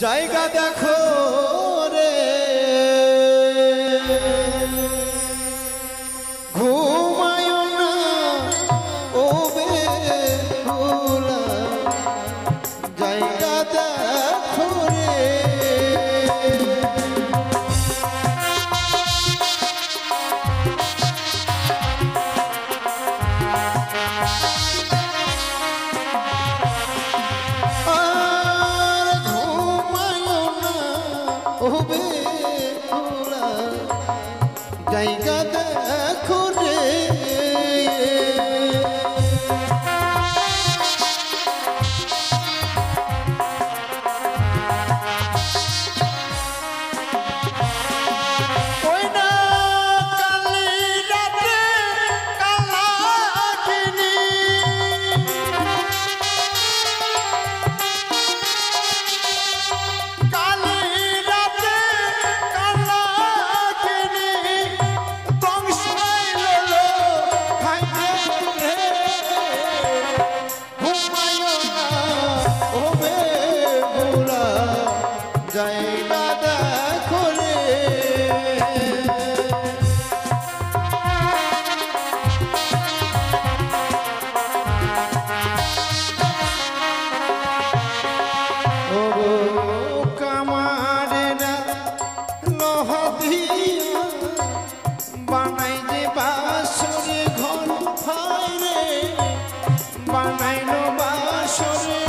জায়গা দেখো রে ঘুমায়ো না ও বেহুলা জায়গা দেখো রে জায়গা দেখো রে ওই না কালি রাতে কালাকিনি কালি রাতে কালাকিনি জায়গা দেখো রে ও কামারেরা লোহা দিয়া বানাই যে বাসরে ঘর হায় রে বানাইলো বাসরে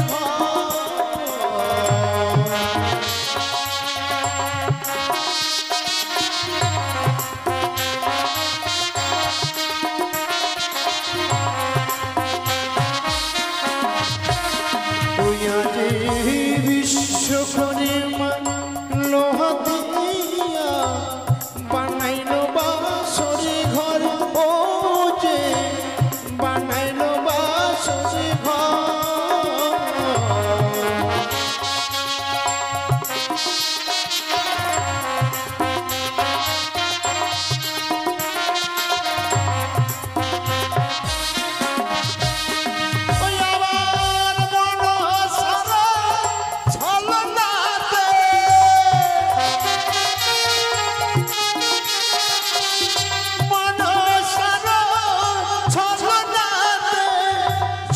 বিশ্বকর্মা লোহা দিয়া বানাইলো বাসরে ঘর ও যে বানাইলো বাসরে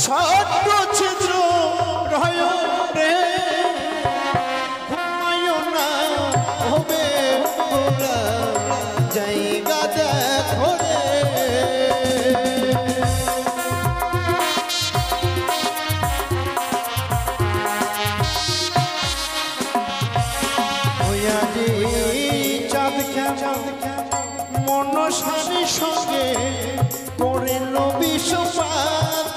ছোট্ট ছিদ্র রয় রে ঘুমায়ো না হবে ওরা জায়গা দেখো রে ওয়া যে চাঁদ খেলা মনসার সঙ্গে করিল বিষপাত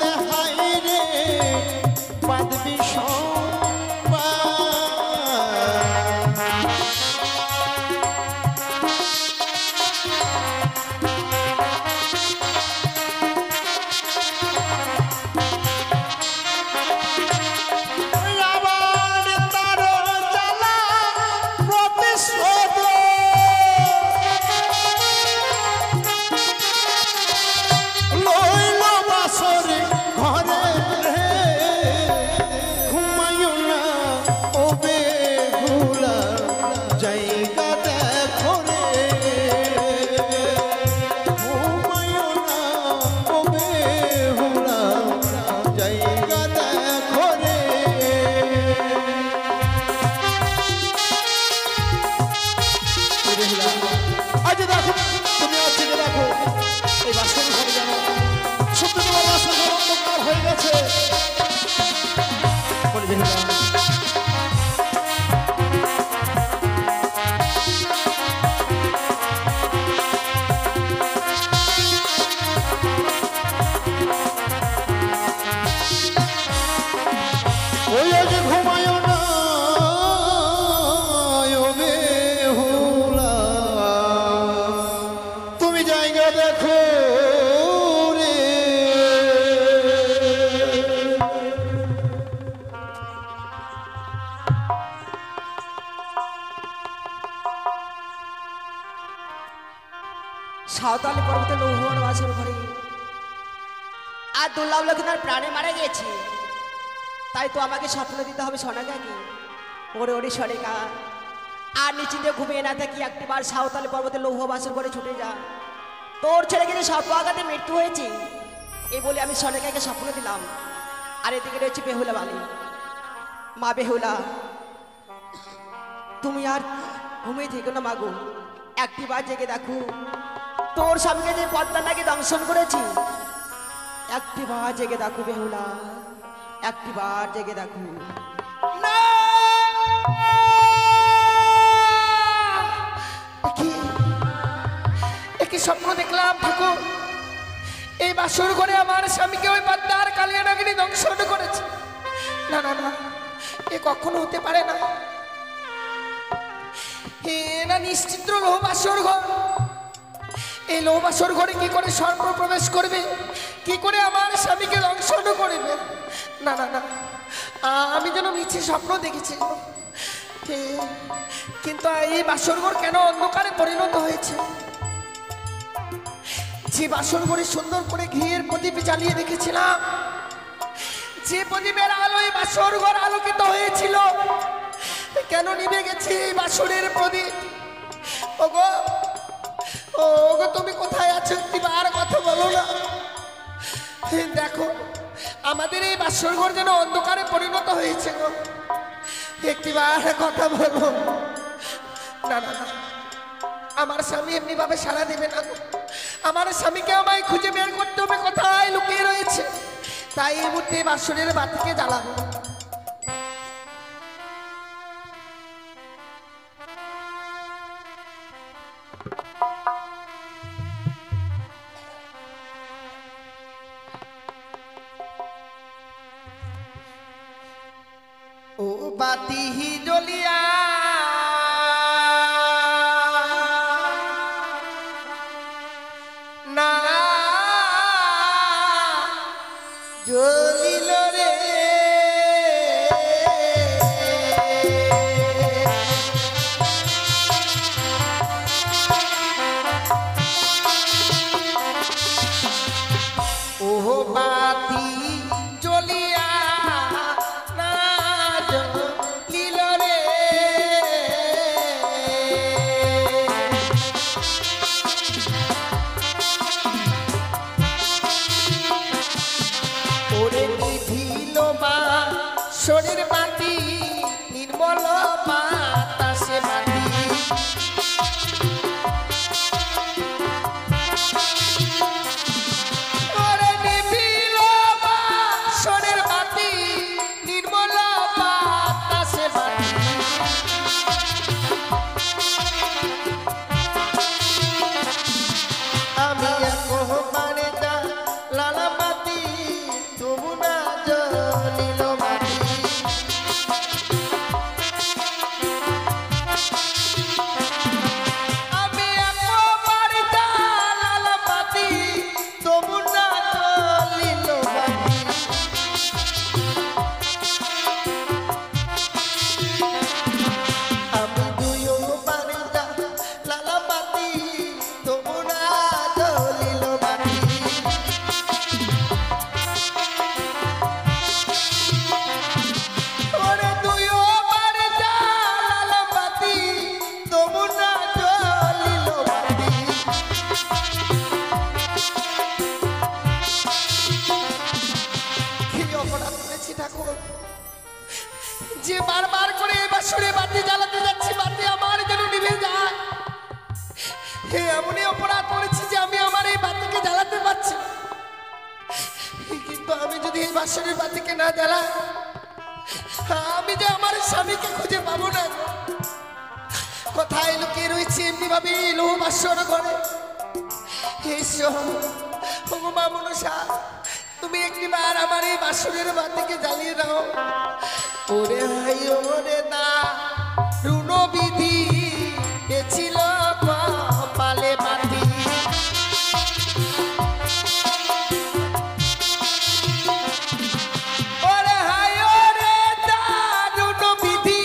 সাঁওতালি পর্বতে লৌহন বাসের ঘরে আর দুর্লভ লক্ষ্মী তার প্রাণে মারা গেছে, তাই তো আমাকে স্বপ্ন দিতে হবে সোনাগাকে। ওরে ওরে সরেকা আর নিশ্চিন্তে ঘুমিয়ে না থাকি একটিবার সাঁওতালি পর্বতে লৌহ বাসর করে ছুটে যা। তোর ছেলেকে যে সর্প আঘাতে মৃত্যু হয়েছে এই বলে আমি সরেকাকে স্বপ্ন দিলাম। আর এদিকে রয়েছে বেহুলা বালি। মা বেহুলা, তুমি আর ঘুমিয়ে থেকো না মাগো, একটিবার জেগে দেখো তোর স্বামীকে যে পদ্মা নাকি দংশন করেছি। একটিবার জেগে দেখো বেহুলা, একটিবার জেগে দেখো। না কি স্বপ্ন দেখলাম ঠাকুর? এই বাসর ঘরে আমার স্বামীকে ওই পদ্মার কালিয়া নাগিনী দংশন করেছে। না না না, এ কখনো হতে পারে না। এ না নিশ্চিত্র লোহ বাসর ঘর। এই লোহ বাসর ঘরে কি করে সর্প প্রবেশ করবে, কি করে আমার স্বামীকে দংশন করবে? না না না, আমি যেন মিছে স্বপ্ন দেখেছি। কিন্তু এই বাসর ঘর কেন অন্ধকারে পরিণত হয়েছে? যে বাসর ঘরে সুন্দর করে ঘিয়ের প্রদীপ জ্বালিয়ে রেখেছিলাম, যে প্রদীপের আলোয় বাসর ঘর আলোকিত হয়েছিল, কেন নিভে গেছে এই বাসরের প্রদীপ? ওগো ওগো, তুমি কোথায় আছো? একটিবার কথা বলো না। দেখো আমাদের এই বাসর ঘর যেন অন্ধকারে পরিণত হয়েছে গো, একটিবার কথা বলো। না না না, আমার স্বামী এমনি ভাবে সাড়া দেবে না। আমার স্বামীকে আমায় খুঁজে বের করতে হবে কোথায় লুকিয়ে রয়েছে। তাই এই মুহূর্তে বাসরের বাতিকে জ্বালাবো। ও বাতি জ্বলিয়া না জ্বলিল রে, ও বাতি জ্বলিয়া না জ্বলিল রে, ওরে নিভিল বাসরের বাতি, নির্মল বাতাসে বাতি, ওরে নিভিল বাসরের বাতি, নির্মল বাতাসে বাতি, আমি একবারে যা লালা বাতি, তবু না জ্বলিল বাতি। আমি একবারে যা লালা বাতি, তবু না জ্বলিল বাতি। আমি দুইবারে যা লালা বাতি, তবু না জ্বলিল বাতি। ওরে দুইবারে যা লালা বাতি, তবু না জ্বলিল বাতি। কি অপরাধ করেছি ঠাকুর, যে বারবার করে এই বাসরে বাতি জ্বালাতে যাচ্ছি, বাতি আমার যেন নিভে যায়। এমনই অপরাধ করেছি যে আমি আমার এই বাতিকে জ্বালাতে পারছি না। কিন্তু আমি যদি এই বাসরের বাতিকে না জ্বালাই, আমি যে আমার স্বামীকে খুঁজে পাবো না। কোথায় লুকিয়ে রয়েছে এমনি ভাবে লোহ বাসর ঘরে? মা মনসা, তুমি একটিবার আমার এই বাসরের বাতিকে জ্বালিয়ে দাও। ওরে হাই ওরে না রুণ বিধি, এ ছিল কপালে বাতি। ওরে হাই ওরে না রুণ বিধি,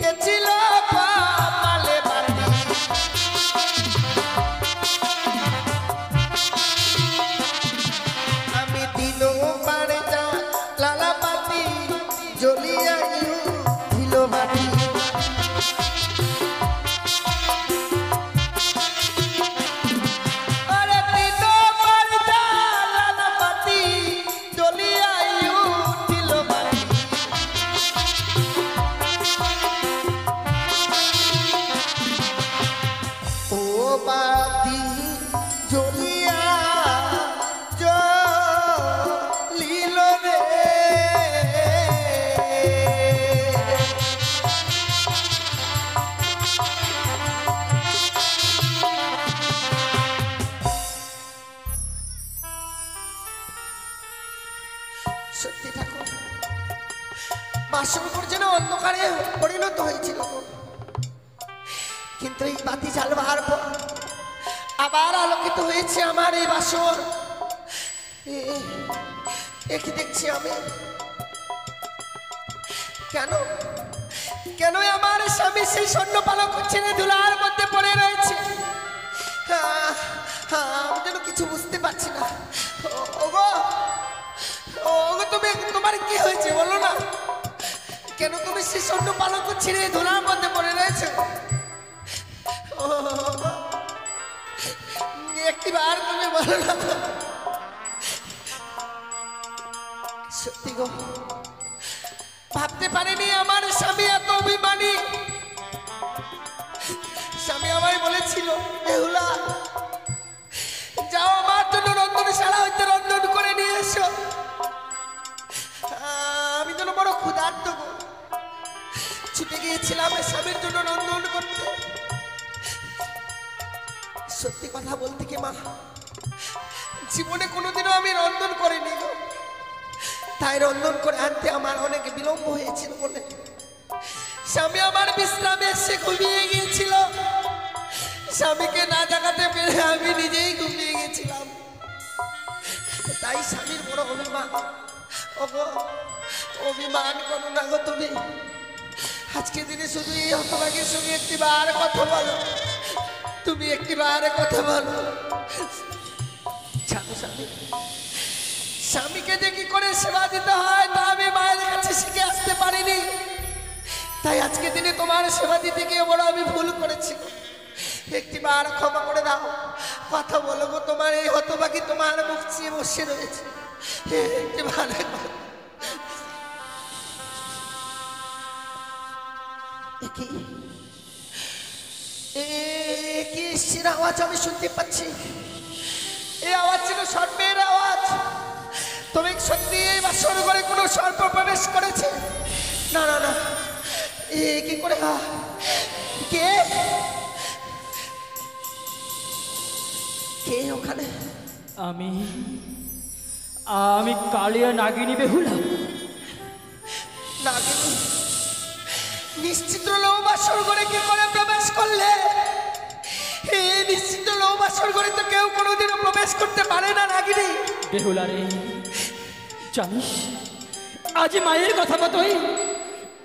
এ ছিল কপালে বাতি। আমি দিল পারে যা লালা বাতি, জ্বলিয়া দিল বাতি। সত্যি ঠাকুর, বাসর ঘর যেন অন্ধকারে পরিণত হয়েছিল গো। কিন্তু এই বাতি জ্বালবার পর আবার আলোকিত হয়েছে আমার এই বাসর। একে দেখছি আমি, কেন কেন আমার স্বামী সেই স্বর্ণ পালক ছেড়ে ধুলার মধ্যে পড়ে রয়েছে? আমি যেন কিছু বুঝতে পারছি না। ওগো ওগো, তুমি, তোমার কি হয়েছে বলো না? কেন তুমি সেই স্বর্ণ পালক ছেড়ে ধুলার মধ্যে পড়ে রয়েছে? একটিবার তুমি বলো না। সত্যি গো, ভাবতে পারিনি আমার স্বামী এত অভিমানী। স্বামী আমায় বলেছিল, বেহুলা যাও আমার জন্য রন্ধনশালা হইতে রন্ধন করে নিয়ে এসো। আমি যেন বড় ক্ষুধার্ত গো, ছুটে গিয়েছিলাম স্বামীর জন্য রন্ধন করতে। সত্যি কথা বলতে কি মা, জীবনে কোনোদিনও আমি রন্ধন করিনি গো। তাই রন্ধন করে আনতে আমার অনেক বিলম্ব হয়েছিল বলে স্বামী আমার বিশ্রামে এসে ঘুমিয়ে গিয়েছিল। স্বামীকে না জাগাতে পেরে আমি নিজেই ঘুমিয়ে গেছিলাম। তাই স্বামীর বড় অভিমান। ওগো, অভিমান করো না গো তুমি। আজকে দিনে শুধু এই হতভাগের সঙ্গে একটিবার কথা বলো, তুমি একটিবার কথা বলো। জানো স্বামী, স্বামীকে যে কি করে সেবা দিতে হয় তা আমি মায়ের কাছে শিখে আসতে পারিনি। তাই আজকে দিনে তোমার সেবা দিতে গিয়ে বড় আমি ভুল করেছি। একটিবার ক্ষমা করে দাও। কথা বলো গো, তোমার এই হতভাগী তোমার মুখ চেয়ে বসে রয়েছে। একটিবার কি এসছির আওয়াজ আমি শুনতে পাচ্ছি? এই আওয়াজ ছিল সর্পের আওয়াজ। তবে সত্যি এই বাসর ঘরে কোনো সর্প প্রবেশ করেছে? না না না, কি করে? কে কে ওখানে? আমি আমি কালিয়া নাগিনী বেহুলা। নাগিনী? নিশ্চিত লৌ বাসর ঘরে কি করে প্রবেশ করলে? এই নিশ্চিত লৌ বাসর ঘরে তো কেউ কোনোদিনও প্রবেশ করতে পারে না নাগিনী। বেহুলা রে, জানিস আজ মায়ের কথা মতোই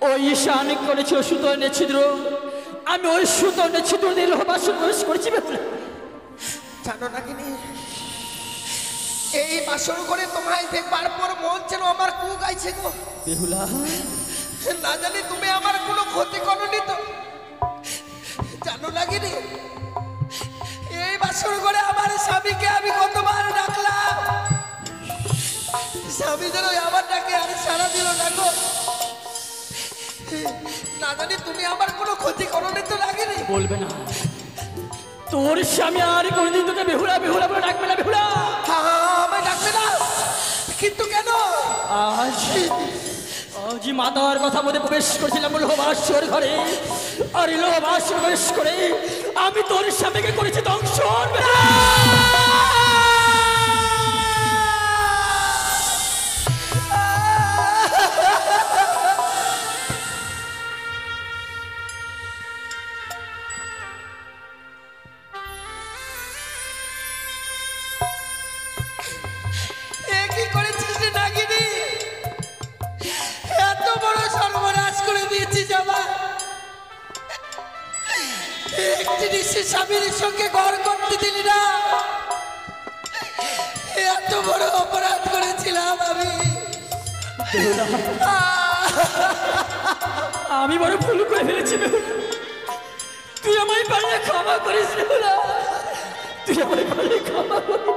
ওই ঈশান করেছিল সুতর্ণের ছিদ্র। আমি ওই সুতর্ণের ছিদ্র দিয়ে লোহবাসন প্রবেশ করেছি বেহুলা। জানো নাগিনী, এই বাসর ঘরে তোমায় দেখবার পর মন যেন আমার কু গাইছে গো। বেহুলা, না জানি তুমি আমার কোনো ক্ষতি করনি তো? জানো নাগিনী, এই বাসর ঘরে আমার স্বামীকে আমি কতবার ডাকলাম, স্বামী যেন আমার ডাকে আর সারা দিল না গো। না জানি তুমি আমার কোনো ক্ষতি করনি তো নাগিনী? বলবে না তোর স্বামী আর কোনদিন তোকে বেহুলা বেহুলা বলে ডাকবে না বেহুলা। আমায় ডাকবে না? কিন্তু কেন? আজ মাতার কথা মধ্যে প্রবেশ করেছিলাম লোহবাসর ঘরে, আর লোহবাসর প্রবেশ করে আমি তোর স্বামীকে করেছি দংশন। কি করেছিস রে নাগিনী? এত বড় সর্বনাশ করে দিয়েছিস আমার। একটি নিশ্চিত স্বামীর সঙ্গে ঘর করতে দিলি না। এত বড় অপরাধ করেছিলাম আমি। আমি বড় ভুল করে ফেলেছি বেহুলা, তুই আমায় পারলে ক্ষমা করিস বেহুলা, তুই আমায় পারলে ক্ষমা করিস।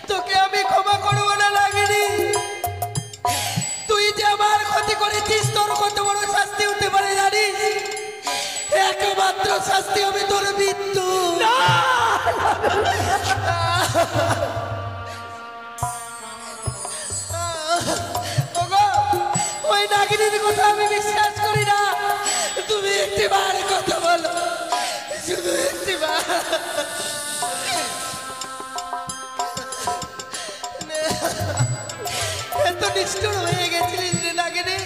তোকে আমি ক্ষমা করবো না নাগিনী। তুই যে আমার ক্ষতি করেছিস, তোর কত বড় শাস্তি হতে পারে জানিস? একমাত্র শাস্তি হবে তোর মৃত্যু। ওই নাগিনীর কথা আমি বিশ্বাস করি না। তুমি একটিবার কথা বলো, শুধু একটিবার। নিষ্ঠুর হয়ে গেছিলিস রে নাগিনী।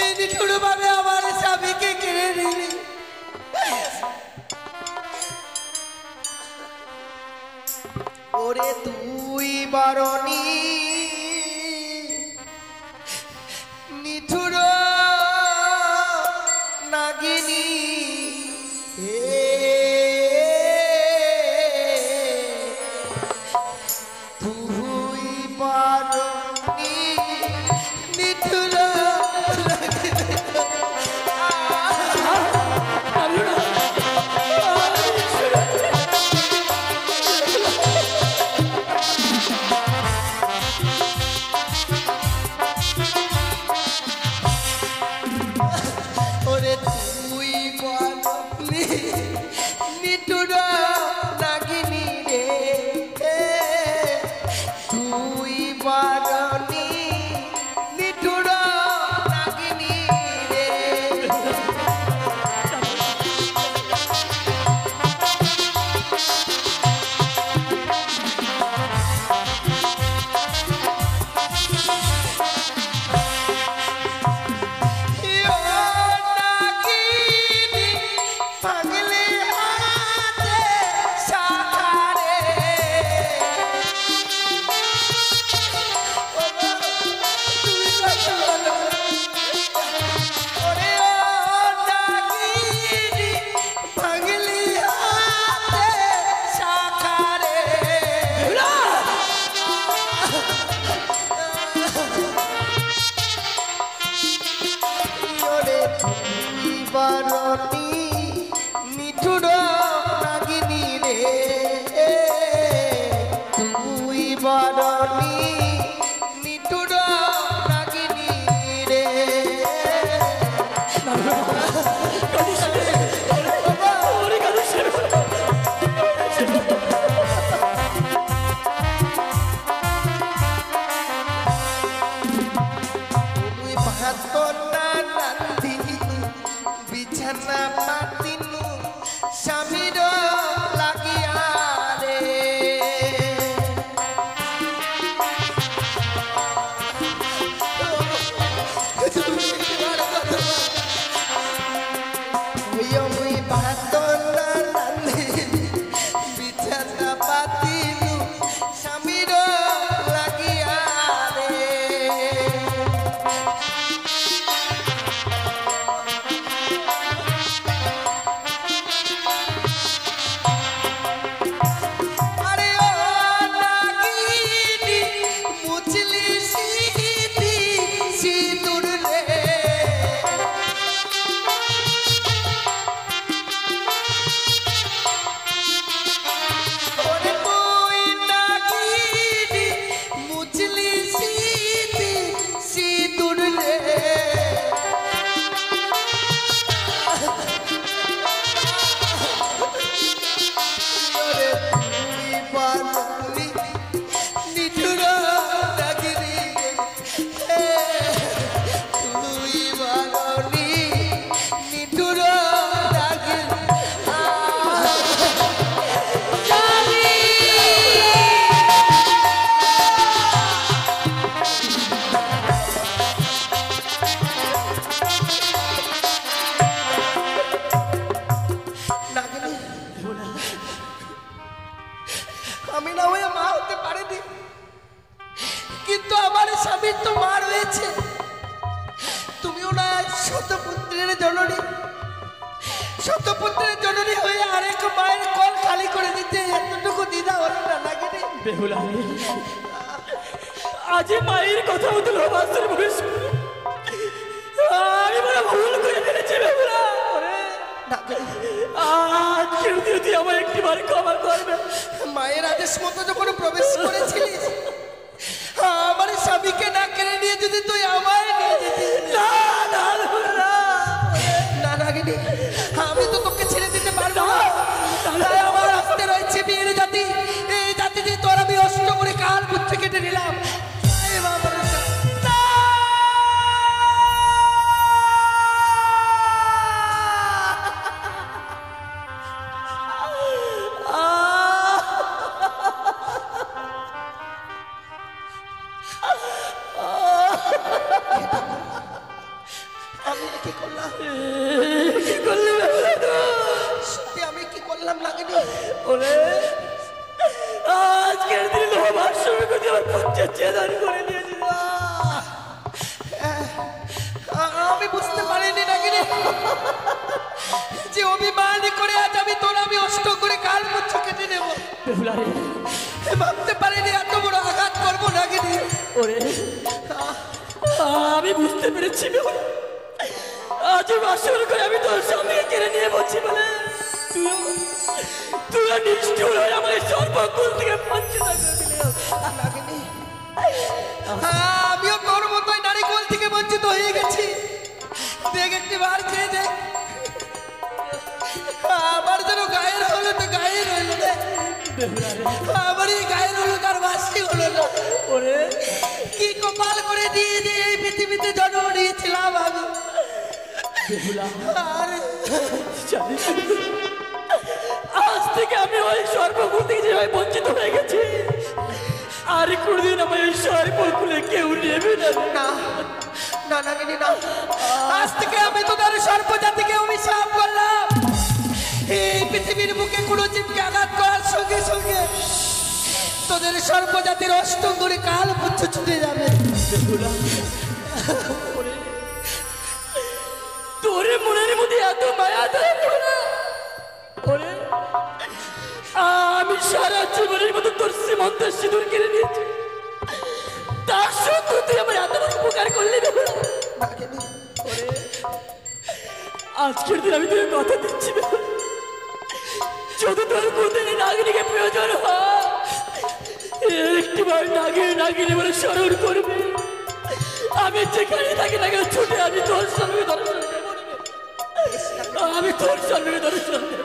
এই নিষ্ঠুর ভাবে আমার স্বামীকে কেড়ে নিলি। ওরে তুই বারণী নিঠুর নাগিনী, তুই বারণী নিঠুর ওরে তুই বারণী নিঠুর নাগিনী রে, তুই বারণী নিঠুর নাগিনী রে। ও নাগিনী পাগলে হাতে সাহারে, ওরে ও নাগিনী পাগলে হাতে সাহারে। ওরে তুই বারণী নিঠুর নাগিনী রে, তুই বারণী নিঠুর নাগিনী রে। তুই ভাত না রাঁধিনু বিছানা পাতিনু স্বামীর লাগিয়া রে। মুই ভাত না রাঁধিনু বিছানা পাতিনু স্বামীর লাগিয়া রে। আরে ও নাগিনী মুছলি সিঁথি সিঁদুর রে, ওরে তুই নাগিনী মুছলি সিঁথি সিঁদুর রে। ওরে তুই বারণী নিঠুর নাগিনী রে, তুই বারণী নিঠুর নাগিনী। নাগিনী, আমি না হয়ে মা হতে পারিনি, কিন্তু আমার স্বামীর তো মা রয়েছে। তুমিও না শতপুত্রের জননী, শতপুত্রের জননী হয়ে আরেক মায়ের কল খালি করে দিতে এতটুকু দ্বিধা হলো না নাগিনী? বেহুলা রে, আজ মায়ের কথা হতো ভাস্কর বয়স, আমি বড় ভুল করে ফেলেছি বেহুলা। আজ তুই আমার একটিবার ক্ষমা করবে। মায়ের আদেশ মতো যখন প্রবেশ করেছিলিস, আমার স্বামীকে না কেড়ে নিয়ে যদি তুই আমায় নিয়ে যেতি। না না না না নাগিনী, আমি তো তোকে ছেড়ে দিতে পারবো না। তাই আমার আসতে রয়েছে বিয়ের জাতি, এই জাতি দিয়ে তোর আমি অষ্ট করে কাল পুত্র কেটে নিলাম। এ বাবা রে, না। আমার পুত্রের চেদান করে নিয়েছিল। আমি বুঝতে পারিনি নাগিনী যে অভিমান করে আজ আমি তোর আমি অষ্ট করে কাল পুচ্ছ কেটে নেব। বেহুলা রে, ভাবতে পারিনি এত বড় আঘাত করবো নাগিনী। ওরে আমি বুঝতে পেরেছি বেহুলা, আজ বাসর করে আমি তোর স্বামীকে কেড়ে নিয়ে বলছি বলে তুই নিষ্ঠুর হয়ে আমার সর্বকুল থেকে বঞ্চিত করে দিলি। নাগিনী, আমিও তোর মতোই নারী কোল থেকে বঞ্চিত হয়ে গেছি। দেখ একটি বার চেয়ে দেখ, আমার যেন গায়ের হলো তো গায়ের হইল রে, আমার এই গায়ের হলো তার বাসি হলো না। ওরে কি কপাল করে দিয়ে দিয়ে এই পৃথিবীতে জন্ম নিয়েছিলাম আমি। বেহুলা, আরে জানিস আজ থেকে আমি ওই সর্বকুল থেকে যেভাবে বঞ্চিত হয়ে গেছি, আর কোনদিন আমার এই সর্বকুলে কেউ নেবে না। না না নাগিনী না, আজ থেকে আমি তোদের সর্বজাতিকে অভিশাপ করলাম। এই পৃথিবীর বুকে কোনো জীবকে আঘাত করার সঙ্গে সঙ্গে তোদের সর্বজাতির অষ্টঙ্গরে কাল পুচ্ছ ছুটে যাবে। তোরে মনের মধ্যে এত মায়া দেয় না। ওরে আমি সারা জীবনের মতো তোর সীমন্তের সিঁদুর কেড়ে নিয়েছি, তার সত্ত্বেও তুই আমার এত বড় উপকার করলি বেহুলা। ওরে আজকের দিন আমি তোকে কথা দিচ্ছি বেহুলা, যদি তোর কোনদিন নাগিনীকে প্রয়োজন হয় একটিবার নাগিনী বলে স্মরণ করবে, আমি যেখানে থাকি না কেন ছুটে আমি তোর সঙ্গে দর্শন দেব, আমি তোর সঙ্গে দর্শন দেব।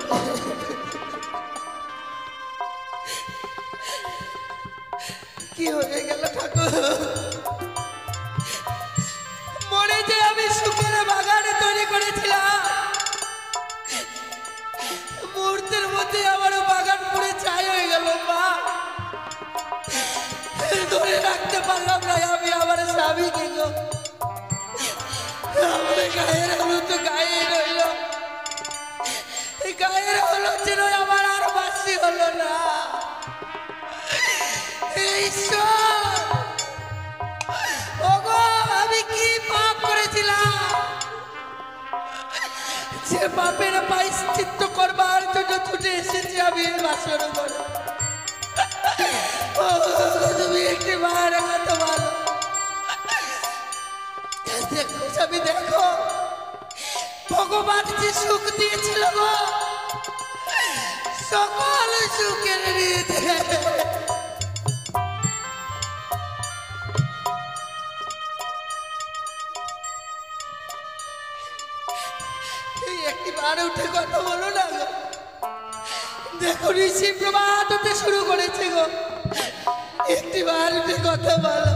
কি হয়ে গেল ঠাকুর, মনে যে আমি সুখের বাগানে তৈরি করেছিলাম, মুহূর্তের মধ্যে আমার বাগান পুরে ছাই হয়ে গেল। মা ধরে রাখতে পারলাম না আমি আমার স্বামীকে গো। আমার গায়ের হলো তো গায়ে রইল, গায়ের হলো ছিল আমার আর বাসি হলো না। ঈশ্বর ওগো, আমি কি পাপ করেছিলাম যে পাপের প্রায়শ্চিত্ত করবার জন্য ছুটে এসেছি আমি এই বাসর ঘরে। তুমি একটি মায়ের কথা বলো, দেখো আমি দেখো ভগবান যে সুখ দিয়েছিল গো, সকল সুখের নিতে একটিবার উঠে কথা বলো না গো। দেখো ঋষি প্রভাত হতে শুরু করেছে গো, একটিবার উঠে কথা বলো।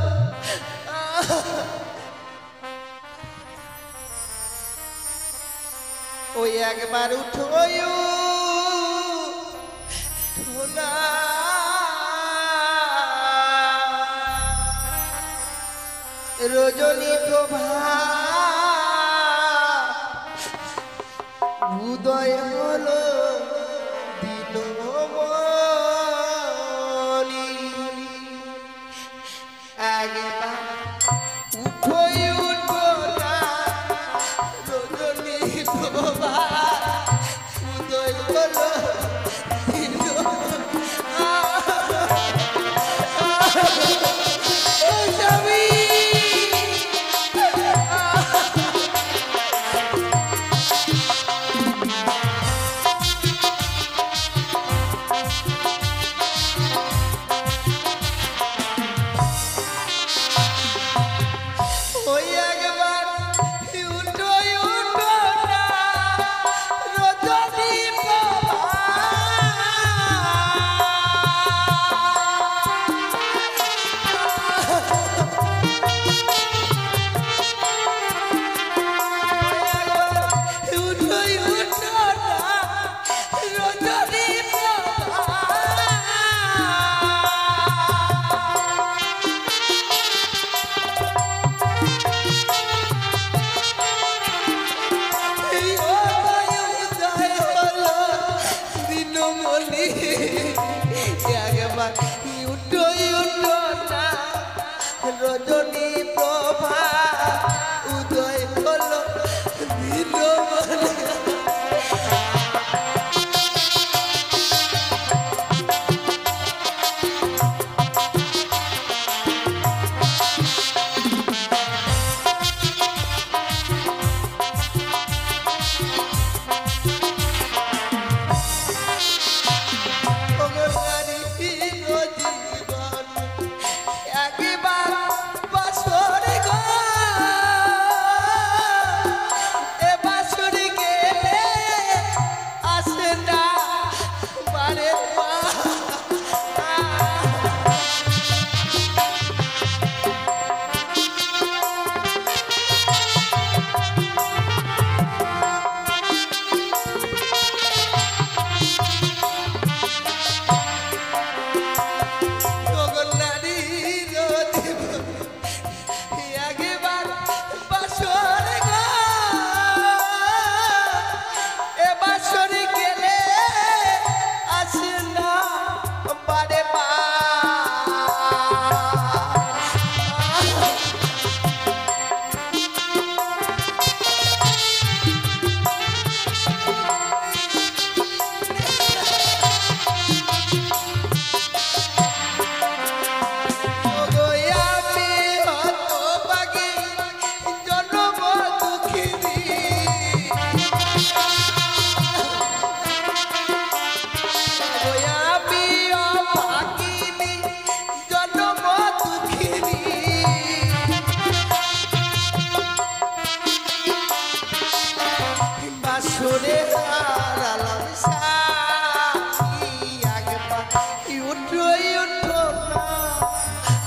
ওই একবার উঠো না, রজনী প্রভা উদয় হলো দিনমণি, একবার উঠোই উঠো না, রজনী প্রভা উদয় হলো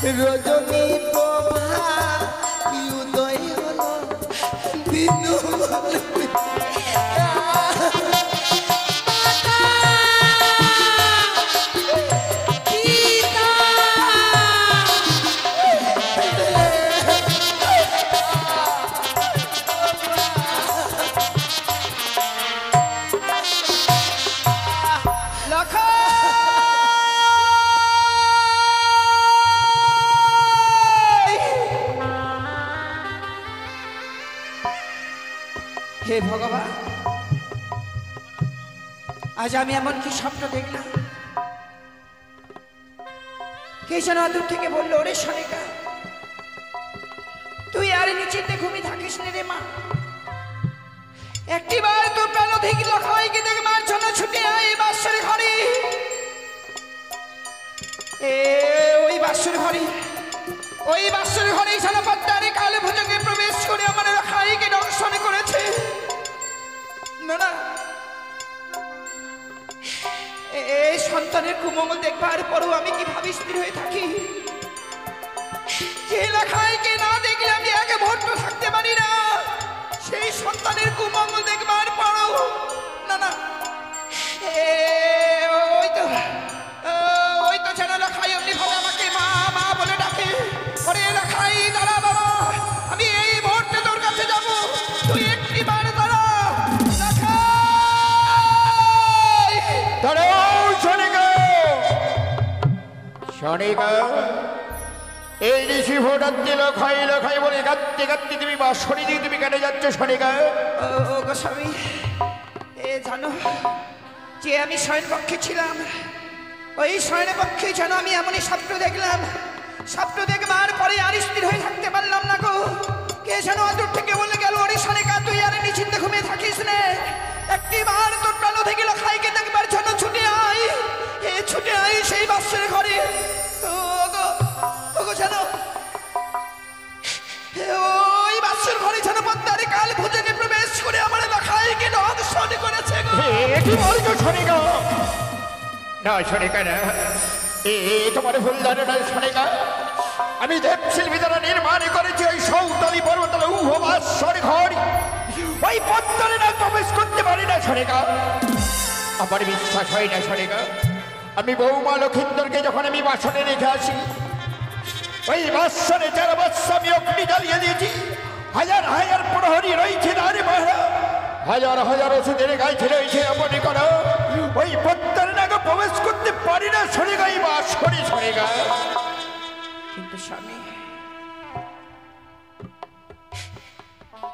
রজনী প্রভা উদয় হলো দিন হে ভগবান, আজ আমি এমন কি স্বপ্ন দেখলাম। কে যেন দূর থেকে বললো, ওরে সনিকা, তুই আর নিচিন্তে ঘুমিয়ে থাকিস নে রে মা। একটিবার তোর প্রাণ থেকে লখাইকে দেখবার জন্য ছুটে আয় বাসর ঘরে। ওই বাসর ঘরে, ওই বাসর ঘরে জনপদ্মারে কালে ভোজকে প্রবেশ করে আমার লখাইকে দর্শন করেছে। না না, এই সন্তানের কুমঙ্গল দেখবার পরও আমি কিভাবে স্থির হয়ে থাকি। যে লখাইকে না দেখলে আমি আগে ভোট থাকতে পারি না, সেই সন্তানের কুমঙ্গল দেখবার পরও না না, ওই তো যেন লখাই অমনি ভাবে আমাকে মা মা বলে ডাকে। ওরে লখাই দাঁড়া বাবা, আমি এই মুহূর্তে তোর কাছে যাব, তুই একটি বার দাঁড়া। এই ঋষি ভোটার দিল খাই লখাই বলে গাত্তে গাত্তে তুমি বাঁশরি দিয়ে তুমি কেটে যাচ্ছ সনিকা। ও গোস্বামী, জানো যে আমি শয়ন পক্ষে ছিলাম, ওই শয়ন পক্ষে যেন আমি এমনই স্বপ্ন দেখলাম। স্বপ্ন দেখবার পরে আর স্থির হয়ে থাকতে পারলাম না গো। কে যেন দূর থেকে বলে গেল, ওরে সনিকা তুই আর নিশ্চিন্তে ঘুমিয়ে থাকিস নে, একটিবার তোর প্রাণ থেকে লখাইকে দেখবার জন্য ছুটে আয়। ছুটে আয় সেই বাসের ঘরে। জানো ওই বাসের ঘরে যেন পদ্মারে কাল ভোজনে প্রবেশ করে আমার লখাইকে দর্শন করেছে গো। কি বলছো সনিকা? না সনিকা না, তোমার ভুল ধারণা সনিকা। আমি দেবশিল্পী দ্বারা নির্মাণ করেছি ওই সৌতালি পর্বতলে উহবাসর ঘর, ওই পদ্মারে না প্রবেশ করতে পারি না সনিকা। আমার বিশ্বাস হয় না সনিকা। আমি বৌমা লক্ষিন্দরকে যখন আমি বাসনে রেখে আসি, ওই বাসনে 4 বৎসর আমি অগ্নি জ্বালিয়ে দিয়েছি। হাজার হাজার প্রহরী রয়েছে নারী মহিলা, হাজার হাজার ওষুধের গাইছে রয়েছে এমনই করো, ওই পদ্মারে না প্রবেশ করতে পারি না সনিকা। এই বাসনে সনিকা। কিন্তু স্বামী,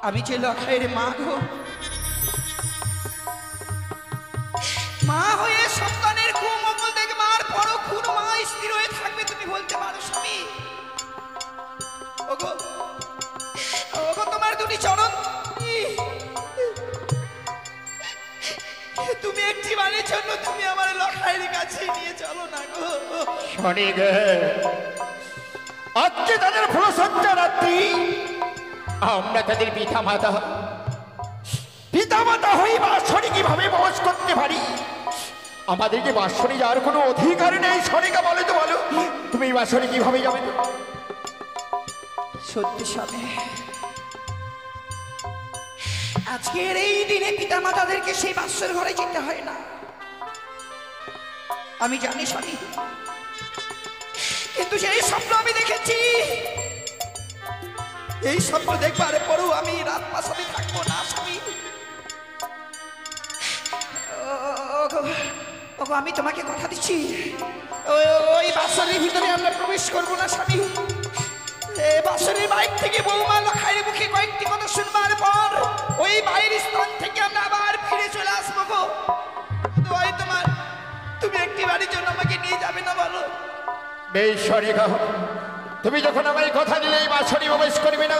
আমি যে লখাইয়ের মা গো, মা হয়ে সন্তানের কুমঙ্গল দেখবার পরও কোন মা স্থির হয়ে থাকবে তুমি বলতে পারো স্বামী? ওগো ওগো, তোমার দুটি চরণ, তুমি একটি বারের জন্য তুমি আমার লখাইয়ের কাছে নিয়ে চলো না গো সনিকা। আজকে তাদের ফুলসজ্জা রাত্রি, আমরা তাদের পিতা মাতা, পিতা মাতা হই বাসনে কিভাবে বস করতে পারি? আমাদের যে বাসনে যাওয়ার কোনো অধিকার নেই সনিকা, বলে তো বলো তুমি বাসনে কিভাবে যাবে? সত্যি স্বামী, আজকের এই দিনে পিতা মাতাদেরকে সেই বাসর ঘরে যেতে হয় না, আমি জানি স্বামী। কিন্তু সেই স্বপ্ন আমি দেখেছি, এই স্বপ্ন দেখবার পরও আমি রাত পাশাতে থাকবো না স্বামী। ওগো, আমি তোমাকে কথা দিচ্ছি, ওই বাসরের ভিতরে আমরা প্রবেশ করবো না স্বামী। বাসরের বাইক থেকে বৌমা লখাইয়ের মুখে কয়েকটি কথা শুনবার পর ওই বাইরের স্থান থেকে আমরা আবার ফিরে চলে আসবো গো। ওই তোমার, তুমি একটি বাড়ির জন্য আমাকে নিয়ে যাবে না বলো? বেশ সনিকা, তুমি যখন আমায় কথা দিলে এই বাসনে প্রবেশ করবে না,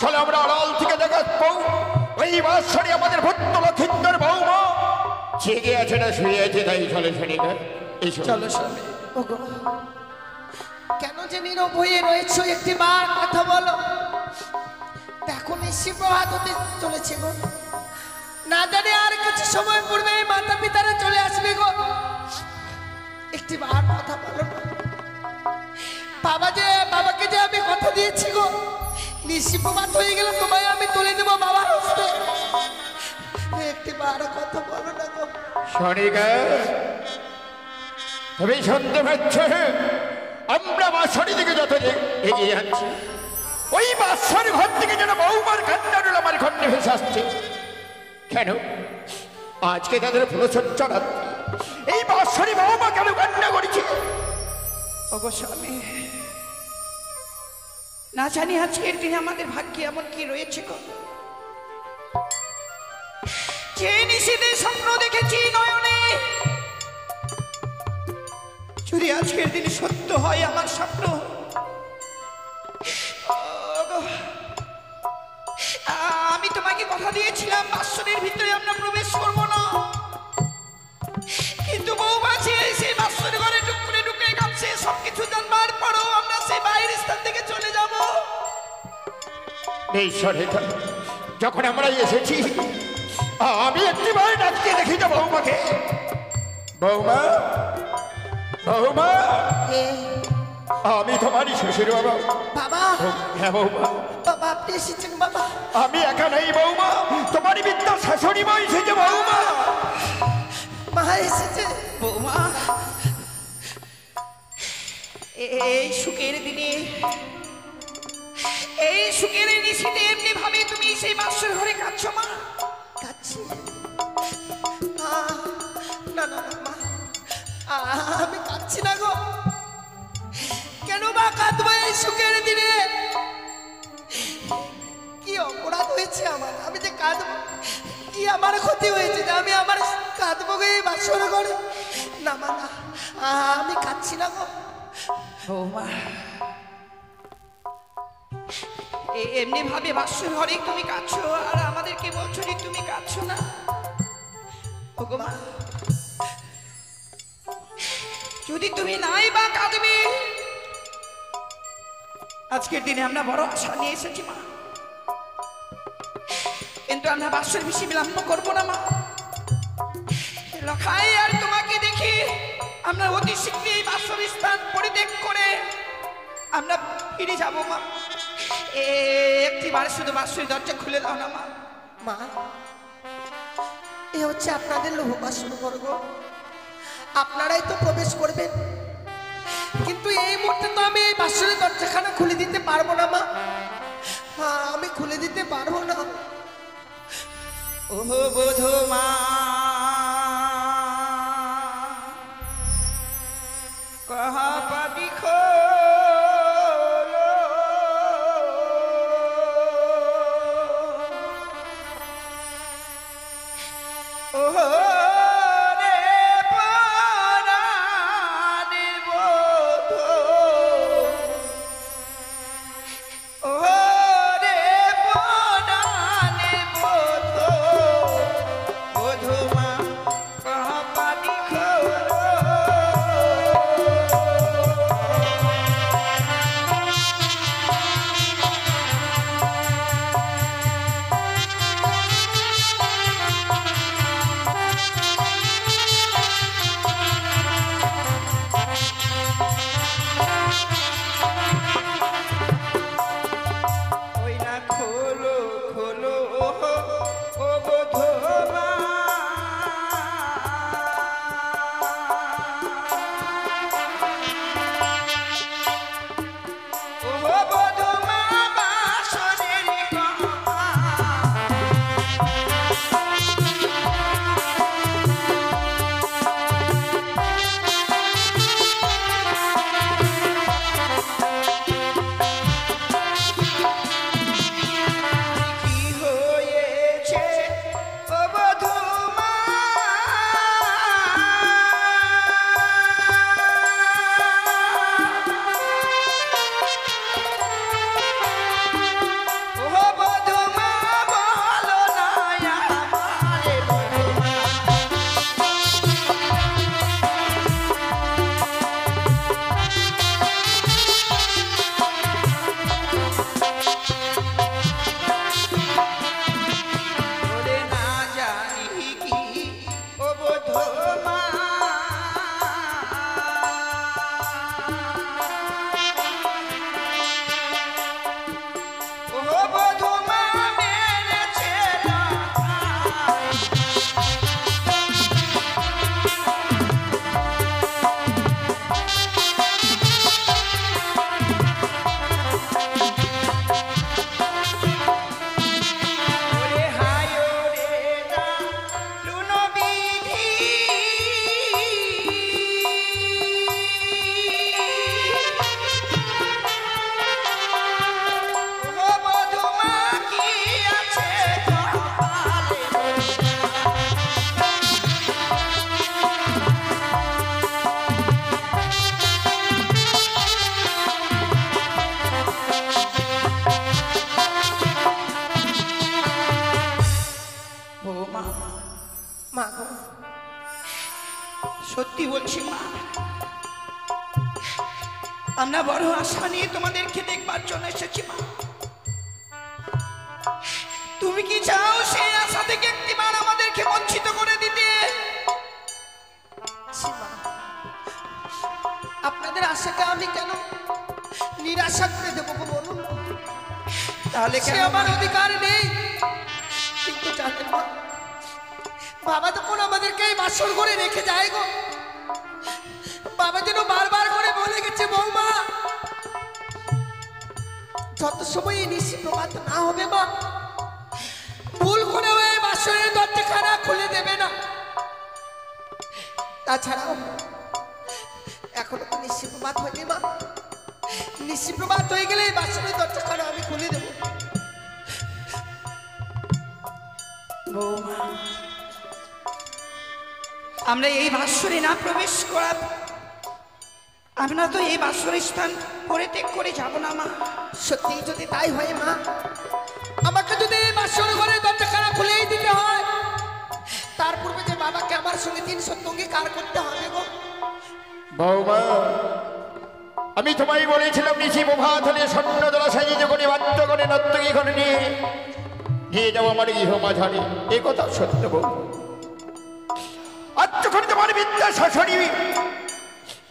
চলো আমরা আড়াল থেকে দেখাবো ওই বাসনে আমাদের ভূত লক্ষিন্দর বৌমা জেগে আছে না শুয়ে আছে। তাই চলে সনিকা, এই চলো স্বামী। ওগো, কেন যে নীরব হয়ে রয়েছো? একটি বার কথা বলো। দেখো নিশ্চি প্রভাত হতে চলেছে গো, না জানি আর কিছু সময় পূর্বে মাতা পিতারা চলে আসবে গো। একটি বার কথা বলো। বাবা যে নিশিপ্রভাত হয়ে গেল, তোমায় আমি তুলে দেবো বাবার হস্তে। একটি বার কথা বলো না গো। সনিকা, তুমি শুনতে পাচ্ছ? আমরা বাঁশরি দিকে যত এগিয়ে যাচ্ছি, ওই বাঁশর ঘর থেকে যেন বৌমার কান্নারুল আমার ঘন্টে ভেসে আসছে। কেন আজকে তাদের ফুলসজ্জা রাত্রি, এই বাঁশরি বৌমা কেন কান্না করেছে? ওগো স্বামী, না জানি আজকের দিনে আমাদের ভাগ্যে এমন কি রয়েছে গো। যে নিশীথে স্বপ্ন দেখেছি নয়নে, যদি আজকের দিনে সত্য হয় আমার স্বপ্ন, ওগো, আমি তোমাকে কথা দিয়েছিলাম বাসনের ভিতরে আমরা প্রবেশ করবো না, কিন্তু বৌমা সেই বাসর ঘরে ঢুকরে ঢুকে কাছে সবকিছু জানবার পরও আমরা সেই বাইরের স্থান থেকে চলে যাব। এই সরেকা, যখন আমরা এসেছি আমি একটিবার ডাকতে দেখি তো বৌমাকে। বৌমা, বৌমা, আমি তোমারই শ্বশুর বাবা। বাবা, হ্যাঁ বৌমা, বাবা আপনি এসেছেন বাবা। আমি একা নেই বৌমা, তোমারই বিদ্যা শাশুড়ি মা এসেছে বৌমা। মা এসেছে। বৌমা, এই সুখের দিনে, এই সুখের নিশীথে এমনি ভাবে তুমি সেই বাসর ঘরে কাঁদছো মা? কাচ্ছি না না না মা, আমি কাচ্ছি না গো। কেন বা কাঁদবো এই সুখের দিনে? কি অপরাধ হয়েছে আমার, আমি যে কাঁদবো? কি আমার ক্ষতি হয়েছে যে আমি আমার কাঁদবো গো এই বাসর ঘরে? না মা না, আমি কাচ্ছি না গো। বৌমা, এমনি ভাবে বাসর ঘরে তুমি কাঁদছো আর আমাদেরকে বলছো যে তুমি কাঁদছো না? ওগো মা, যদি তুমি নাই বা কাঁদবে, আজকের দিনে আমরা বড় আশা নিয়ে এসেছি মা, কিন্তু আমরা বাসর বেশি বিলম্ব করবো না মা। লখাই আর তোমাকে দেখি আমরা অতি শীঘ্রই বাসর স্থান পরিত্যাগ করে আমরা ফিরে যাবো মা। একটিবার শুধু বাসর দরজা খুলে দাও না মা। মা, এ হচ্ছে আপনাদের লোহ বাসর ঘর গো, আপনারাই তো প্রবেশ করবেন, কিন্তু এই মুহূর্তে তো আমি এই বাসরের দরজাখানা খুলে দিতে পারবো না মা। আমি খুলে দিতে পারবো না। ও বোধো মা, কহা পাবি খোলো, ও রে পরাণে বোধো, ও রে পরাণে বোধো, বোধো মা কহা পাবি খোলো। আমরা বড় আশা নিয়ে তোমাদেরকে দেখবার জন্য এসেছি মা। তুমি কি চাও সেই আশা থেকে একটিবার আমাদেরকে বঞ্চিত করে দিতে? সীমা, আপনাদের আশাকে আমি কেন নিরাশা করে দেবো গো বলুন? তাহলে সে কেন আমার অধিকার নেই। কিন্তু জানেন মা, বাবা তখন আমাদেরকে এই বাসর ঘরে রেখে যায় গো। বাবা যেন বারবার করে বলে গেছে, বৌমা যত সময় এই নিশি প্রভাত না হবে মা, ভুল করে ওই বাসরের দরজাখানা খুলে দেবে না। তাছাড়াও এখনো তো নিশি প্রভাত হয়নি মা। নিশি প্রভাত হয়ে গেলে এই বাসরের দরজাখানা আমি খুলে দেবো। বৌমা, আমরা এই বাসরে না প্রবেশ করা, আমরা তো এই বাসরের স্থান পরিত্যাগ করে যাব না মা। সত্যি যদি তাই হয় মা, আমাকে যদি এই বাসর ঘরের দরজাখানা খুলেই দিতে হয়, তার পূর্বে যে বাবাকে আমার সঙ্গে 300 অঙ্গীকার করতে হবে গো। বৌমা, আমি তোমায় বলেছিলাম নিশি প্রভাত হলে স্বর্ণ দলা সাজিয়ে যখন বাদ্য করে নর্তকী ঘরে নিয়ে যাবো আমার গৃহ মাঝারে। এ কথা সত্য বউ। আজ যখন তোমার বিদ্যা শাসনী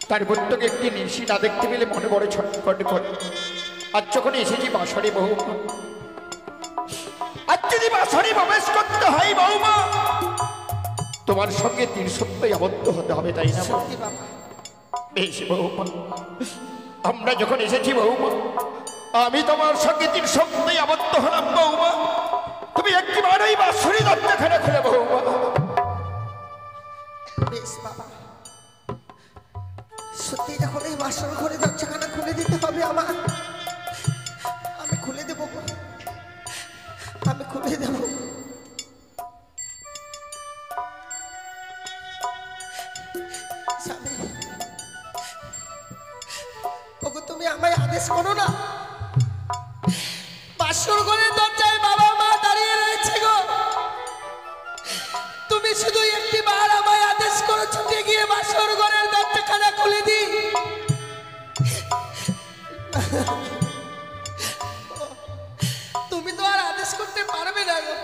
তার প্রত্যেক একটি নিশি না দেখতে পেলে মনে বড় ছটফট করে। আজ যখন এসেছি বাসরে বৌমা, আজ যদি বাসরে প্রবেশ করতে হয় বৌমা, তোমার সঙ্গে 300 আবদ্ধ হতে হবে, তাই না? সত্যি বাবা। বেশ বৌমা, আমরা যখন এসেছি বৌমা, আমি তোমার সঙ্গে 300 আবদ্ধ হলাম বৌমা। তুমি একবার ওই বাসরি দরজাখানা খুলে বৌমা। বেশ বাবা, সত্যি যখন এই বাসর ঘরে দরজাখানা খুলে দিতে হবে আমার, আমি খুলে দেবো গো। আমি খুলে দেবো। স্বামী, ওগো তুমি আমায় আদেশ করো না। বাসর ঘরের দরজায় বাবা মা দাঁড়িয়ে রয়েছে গো। তুমি শুধু একটি বার আমায় আদেশ করো, ছুটে গিয়ে বাসর ঘরের দরজাখানা খুলে দি। তুমি তো আর আদেশ করতে পারবে না গো,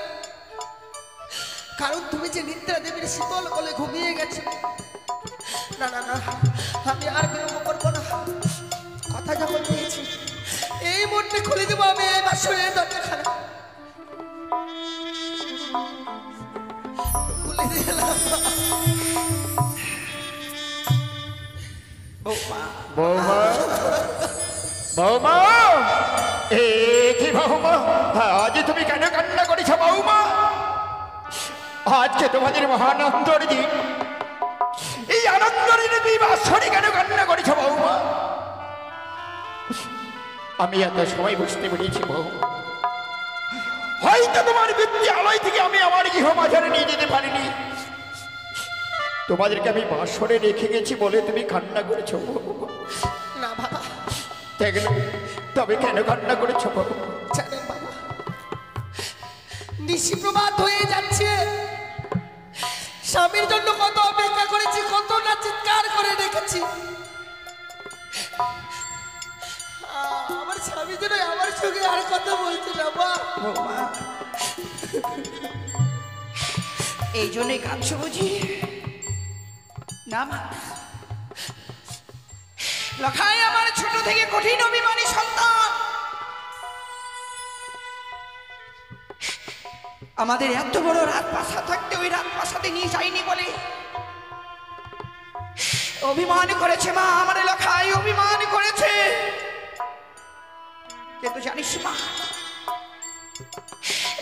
কারণ তুমি যে নিদ্রা দেবীর শীতল বলে ঘুমিয়ে গেছো। না না না, আমি আর বিলম্ব করবো না। কথা যখন দিয়েছি, এই মুহূর্তে খুলে দেবো আমি এই বাসরের দরজাখানা। খুলে দিলাম। বৌমা, বৌমা, বৌমা, এ কি বৌমা, আজ তুমি কেন কান্না করেছ বৌমা? আজকে তোমাদের মহানন্দর দিন, এই আনন্দের দিনে তুমি বাসরে কেন কান্না করেছ বৌমা? আমি এত সময় বুঝতে পেরেছি বৌমা, হয়তো তোমার বিদ্যালয় থেকে আমি আমার গৃহ মাঝারে নিয়ে যেতে পারিনি। তোমাদেরকে আমি বাসরে রেখে গেছি বলে তুমি কান্না করেছো বৌমা। না বাবা, দেখলে তবে কেন কান্না করেছো বৌমা? জানেন বাবা, নিশি প্রভাত হয়ে যাচ্ছে। স্বামীর জন্য কত অপেক্ষা করেছি, কত না চিৎকার করে রেখেছি। আমার স্বামী যেন আমার সঙ্গে আর কথা বলছে না মা। বৌমা, এই জন্যই কাঁদছো বুঝি? না মা, লখাই আমার ছোট থেকে কঠিন অভিমানী সন্তান। আমাদের এত বড় রাজপ্রাসাদ থাকতে ওই রাজপ্রাসাদে নিয়ে যায়নি বলে অভিমান করেছে মা। আমার লখাই অভিমান করেছে, কিন্তু জানিস মা,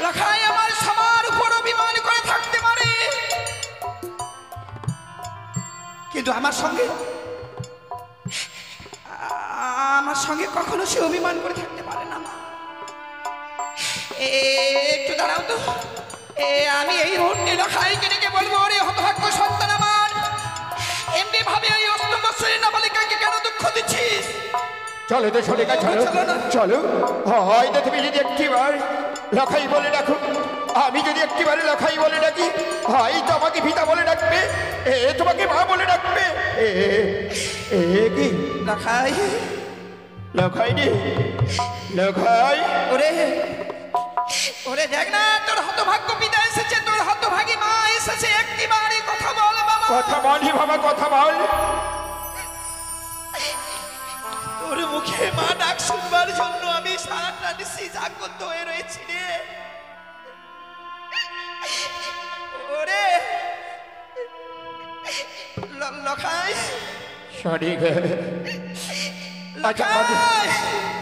লখাই আমার সবার উপর অভিমান করে থাকতে পারে, কিন্তু আমার সঙ্গে কখনো সে অভিমান করে থাকতে পারে না মা। একটু দাঁড়াও তো, আমি এই মুহূর্তে লখাইকে ডেকে বলবো, ওরে হতভাগ্য সন্তান আমার, এমনি ভাবে ওই অষ্টমবৎসরের নাবালিকাকে কেন দুঃখ দিচ্ছিস? চলো তো সরেকা, চলো চলো। হয়তো তুমি যদি একটিবার লখাই বলে ডাকো, আমি যদি একটিবারে লখাই বলে ডাকি, হয়তো আমাকে পিতা বলে ডাকবে, তোমাকে মা বলে ডাকবে। কি লখাই, লখাই রে লখাই ওরে ওরে দেখ না, তোর হতভাগ্য পিতা এসেছে, তোর হতভাগী মা এসেছে, একটিবারই কথা বল বাবা। কথা বলি বাবা, কথা বল। তোর মুখে মা ডাক শুনবার জন্য আমি সারাটা নিশি জাগ্রত হয়ে রয়েছি রে। ওরে লখাই সরি গে।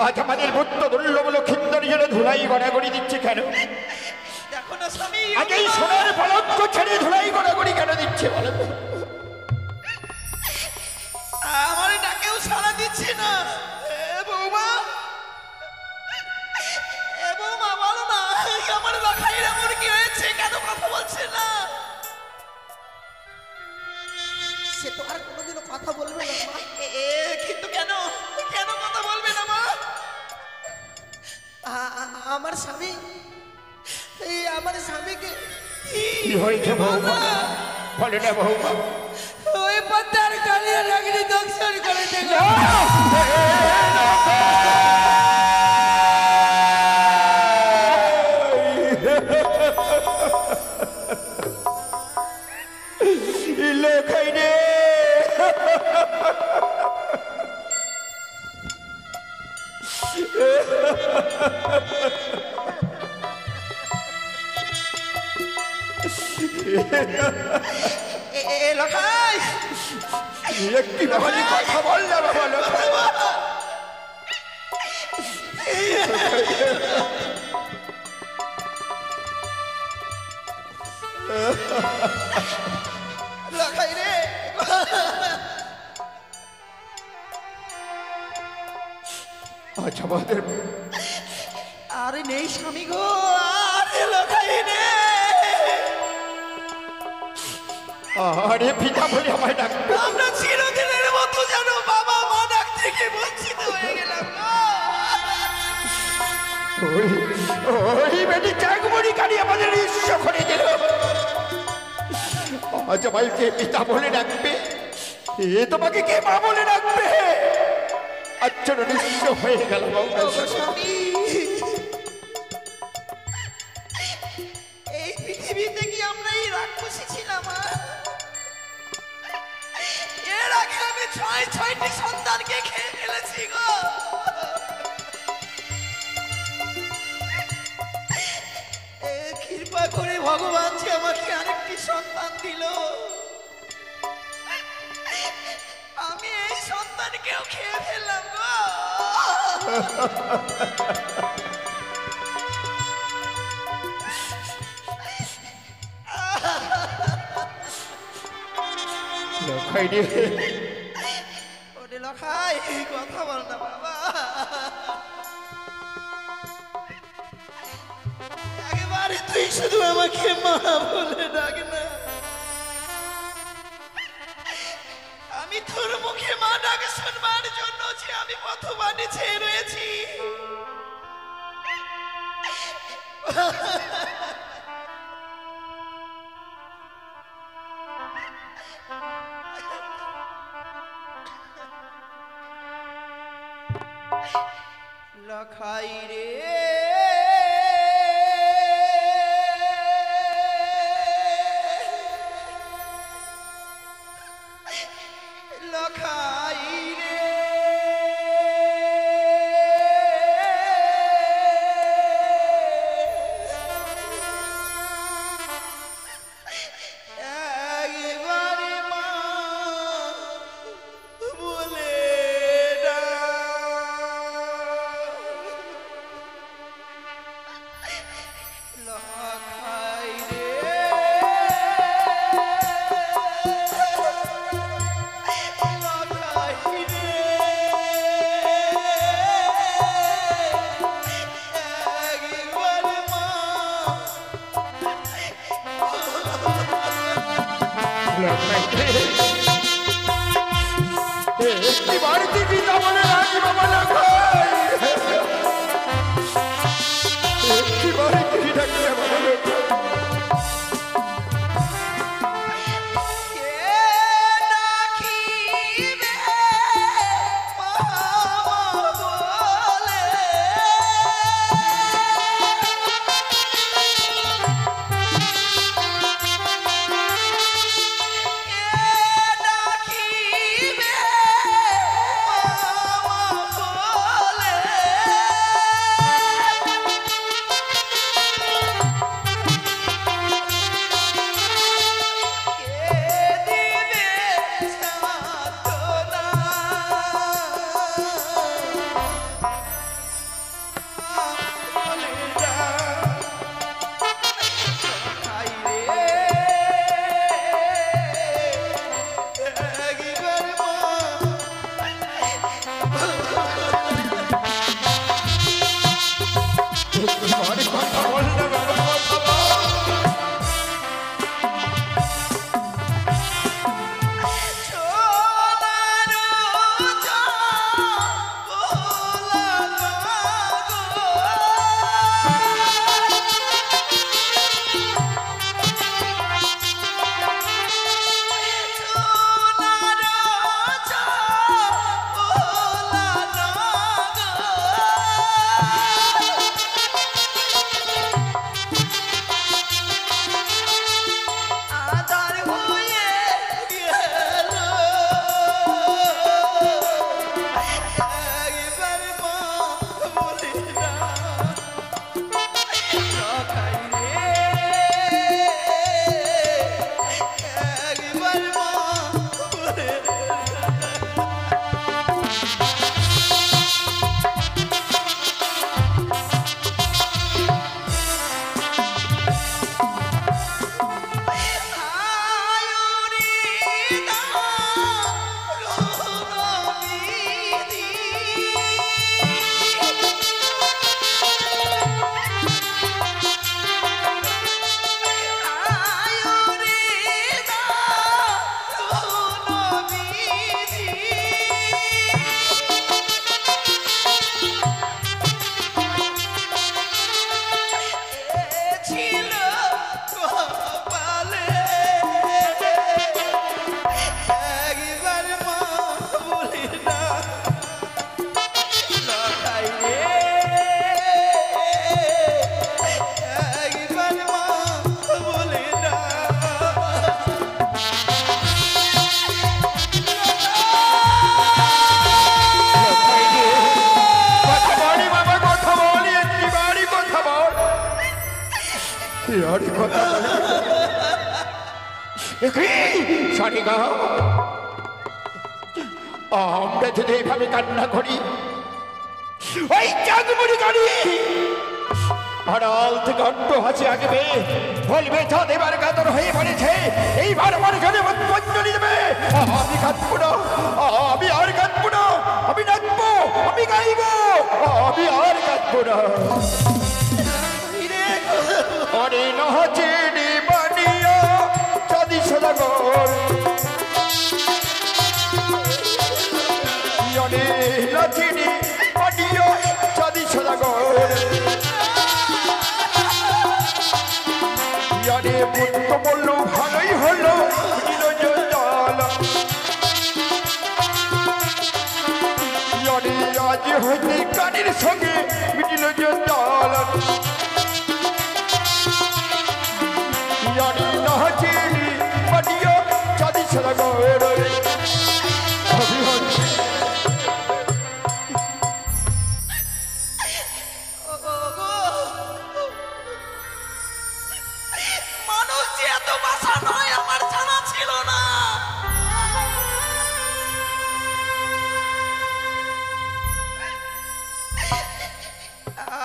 আজ আমাদের বুদ্ধ দুর্লভ লক্ষিন্দর জন্য ধুলাই গড়াগড়ি দিচ্ছে কেন? দেখো না স্বামী, আজ এই সোনার পলঙ্ক ছেড়ে ধুলাই গড়াগড়ি কেন দিচ্ছে বলো তো? আমার ডাকেও সাড়া দিচ্ছে না। বৌমা, বৌমা বলো না, আমার লখাইয়ের এমন কি হয়েছে, কেন কথা বলছে না? সে তো আর কোনোদিনও কথা বলবে না মা। কিন্তু কেন কেন কথা বলবে না মা? আমার স্বামী, এই আমার স্বামীকে কি হয়েছে বৌমা? বলে না বৌমা। ওই পদ্মার কালিয়া রাগনি দংশন করে দিল। লখাই রে লখাই, একটি বাবালি কথা বল না বাবা। লখাই লখাই রে, আজ আমাদের আরে নেই স্বামী গো, আরে লখাই রে। আরে পিতা বলে আমায় ডাকবে। আমরা চিরদিনের মতো যেন বাবা মা ডাক থেকে বঞ্চিত হয়ে গেলাম গো। ওই বেটি চাকমণি কানি আমাদের ঈশ্বর করে দিল। আজ আমায় কে পিতা বলে ডাকবে? এ তোমাকে কে মা বলে ডাকবে? আচ্ছা নিঃস্ব হয়ে গেল স্বামী, এই পৃথিবীতে কি আমরা এই রাক্ষসী ছিলাম? এর আগে আমি 6টি সন্তানকে খেয়ে ফেলেছি গো। কৃপা করে ভগবান যে আমাকে আরেকটি সন্তান দিল, আমি এই সন্তানকেও খেয়ে ফেললাম গো। লখাই রে ওরে লখাই, কথা বল না বাবা। একেবারে তুই শুধু আমাকে মা বলে ডাক না। আমি তোর মুখে মা ডাক শুনবার জন্য যে আমি পথবানে ছেয়ে রয়েছি। লখাই রে, লখাই রে, একবারে মা বলে ডাক। ঘরে কথা বলে সরেগা আমরা যদি এইভাবে কান্না করি ওই চাঁদমুড়ি গাড়ি আড়াল থেকে অট্ট হাসি আগবে বলবে চাঁদ এবার কাতর হয়ে পড়েছে এইবার আমার ঘরে অঞ্জলি দেবে আমি কাঁদবো না আমি আর কাঁদবো না আমি নাচবো আমি গাইবো আমি আর কাঁদবো না অরে নহচিনি বানিয়া চাঁদি সদাগর অরে নাচিনি বানিয়া চাঁদি সদাগর ইয়ারে পুত্র বললো ভালোই হলো ইয়ারে আজ হইতে কানের সঙ্গে মিটিল জল ইয়ারে নাচিনি বানিয়া চাঁদি সদাগর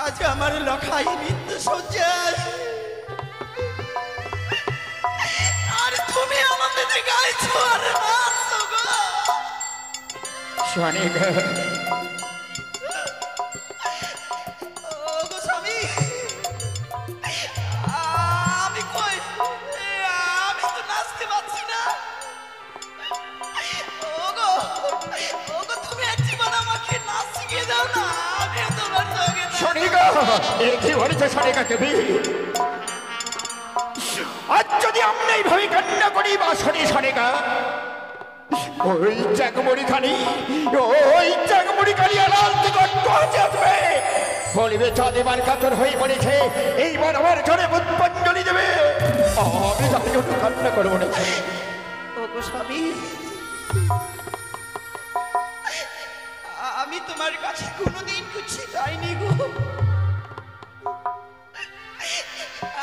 আজ আমার লখাই মৃত্যু সজ্জায় আর তুমি আমাদের গাইছো আর নাচছো গো শোনেগ ওগো স্বামী আমি কই আমি তো নাচতে পারছি না ওগো ওগো তুমি একবার আমাকে নাচ শিখিয়ে দাও না আমি তোমার সঙ্গে শোনেগ কি বলেছে শোনেগ তুমি আজ যদি আমরা এইভাবে কান্না করি বা শোনে শোনেগা ওই চাকমুড়ি খানি আড়াল থেকে অট্ট হাসি আসবে বলবে চাঁদ এবার কাতর হয়ে পড়েছে এইবার আমার ঘরে পুষ্পাঞ্জলি দেবে আমি তার জন্য কান্না করবো না ওগো স্বামী আমি তোমার কাছে কোনোদিন কিছু চাইনি গো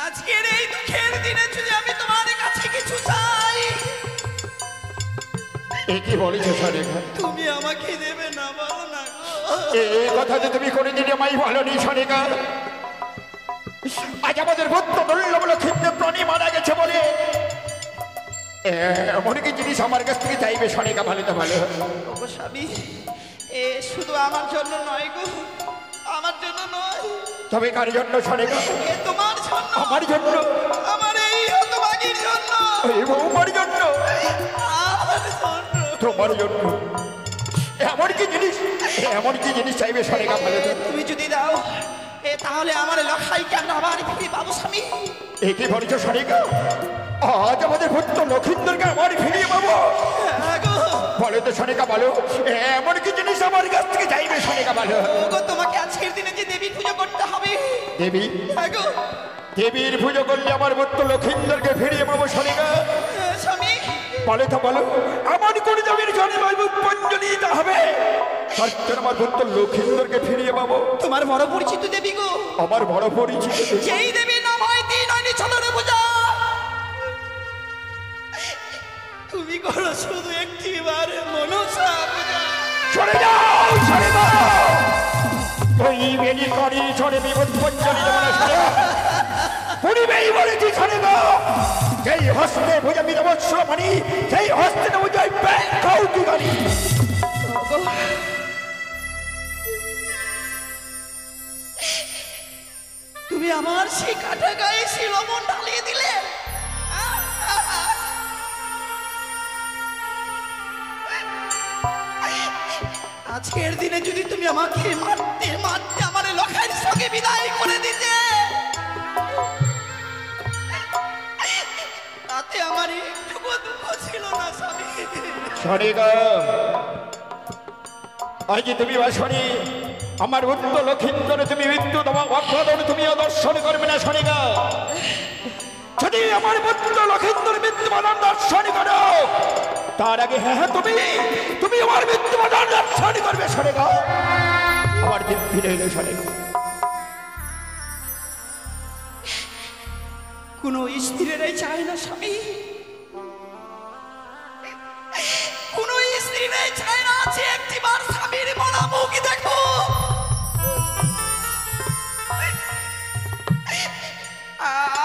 আজকের এই দুঃখের দিনে যদি আমি তোমার কাছে কিছু চাই কি বলেছো শোনেগা তুমি আমাকে দেবে না বলো না গো এই কথা তো তুমি কোনোদিন আমায় বলনি শোনেগা আজ আমাদের বুদ্ধ দুর্লভ লক্ষিত প্রাণী মারা গেছে বলে এমন কি জিনিস আমার কাছ থেকে চাইবে শোনেগা ভালো তো ভালো ওগো স্বামী এ শুধু আমার জন্য নয় গো আমার জন্য নয় তবে কার জন্য শোনেগা এ তোমার জন্য আমার জন্য আমার এই হতভাগীর জন্য এই বৌমার জন্য আমার জন্য তোমার জন্য এমন কি জিনিস চাইবে শোনেগা ভালো তো তুমি যদি দাও তাহলে আমার লখাইকে আমরা আবার ফিরে পাবো স্বামী কি বলেছো শোনেগা আজ আমাদের ভূত লক্ষিন্দরকে আবার ফিরিয়ে পাবো বলো তো শোনেগা বলো এমন কি জিনিস আমার কাছ থেকে চাইবে শোনেগা বলো ওগো তোমাকে আজকের দিনে যে দেবীর পুজো করতে হবে দেবী গো দেবীর পুজো করলে আমার ভূত লক্ষিন্দরকে ফিরিয়ে পাবো শোনেগা স্বামী বলো তো বলো আমার কোন দেবীর জন্য পুষ্পাঞ্জলি দিতে হবে আমার ভূত লক্ষিন্দরকে ফিরিয়ে পাবো তোমার বড় পরিচিত দেবী গো আমার বড় পরিচিত যেই দেবীর নাম হয় তিন হয়নি চলনে পূজা তুমি করো শুধু একটিবার মনসা পূজা সরে যাও ওই বেলি করি ছড়ে বিপদ পঞ্জলি দেবো না সরে পরিবেই বলেছি সরে যাও যেই হস্তে ভুজামি দেবো শ্রমণি সেই হস্তে দেবো জয় ব্যাংকাউ দুগানি তুমি আমার সেই কাটা গায়ে সেই লবণ ঢালিয়ে দিলে আজকের দিনে যদি তুমি আমাকে মারতে মারতে আমার লখাইয়ের সঙ্গে বিদায় করে দিতে তাতে আমার একটুকু দুঃখ ছিল না স্বামী শোনেগা আজ তুমি শোনি আমার উত্ত লক্ষিন্দরে তুমি মৃত্যু তোমার অক্ষদন তুমি দর্শন করবে না শোনেগা যদি আমার পুত্র লক্ষিন্দর মৃত্যুবাদন দর্শন করো তার আগে হ্যাঁ তুমি আমার মৃত্যুবাদন দর্শন করবে শোনেগা আমার দিন ফিরে এলো শোনেগা কোনো স্ত্রীরাই চায় না স্বামী, কোনো স্ত্রীরাই চায় না যে একটিবার স্বামীর মরা মুখ দেখো।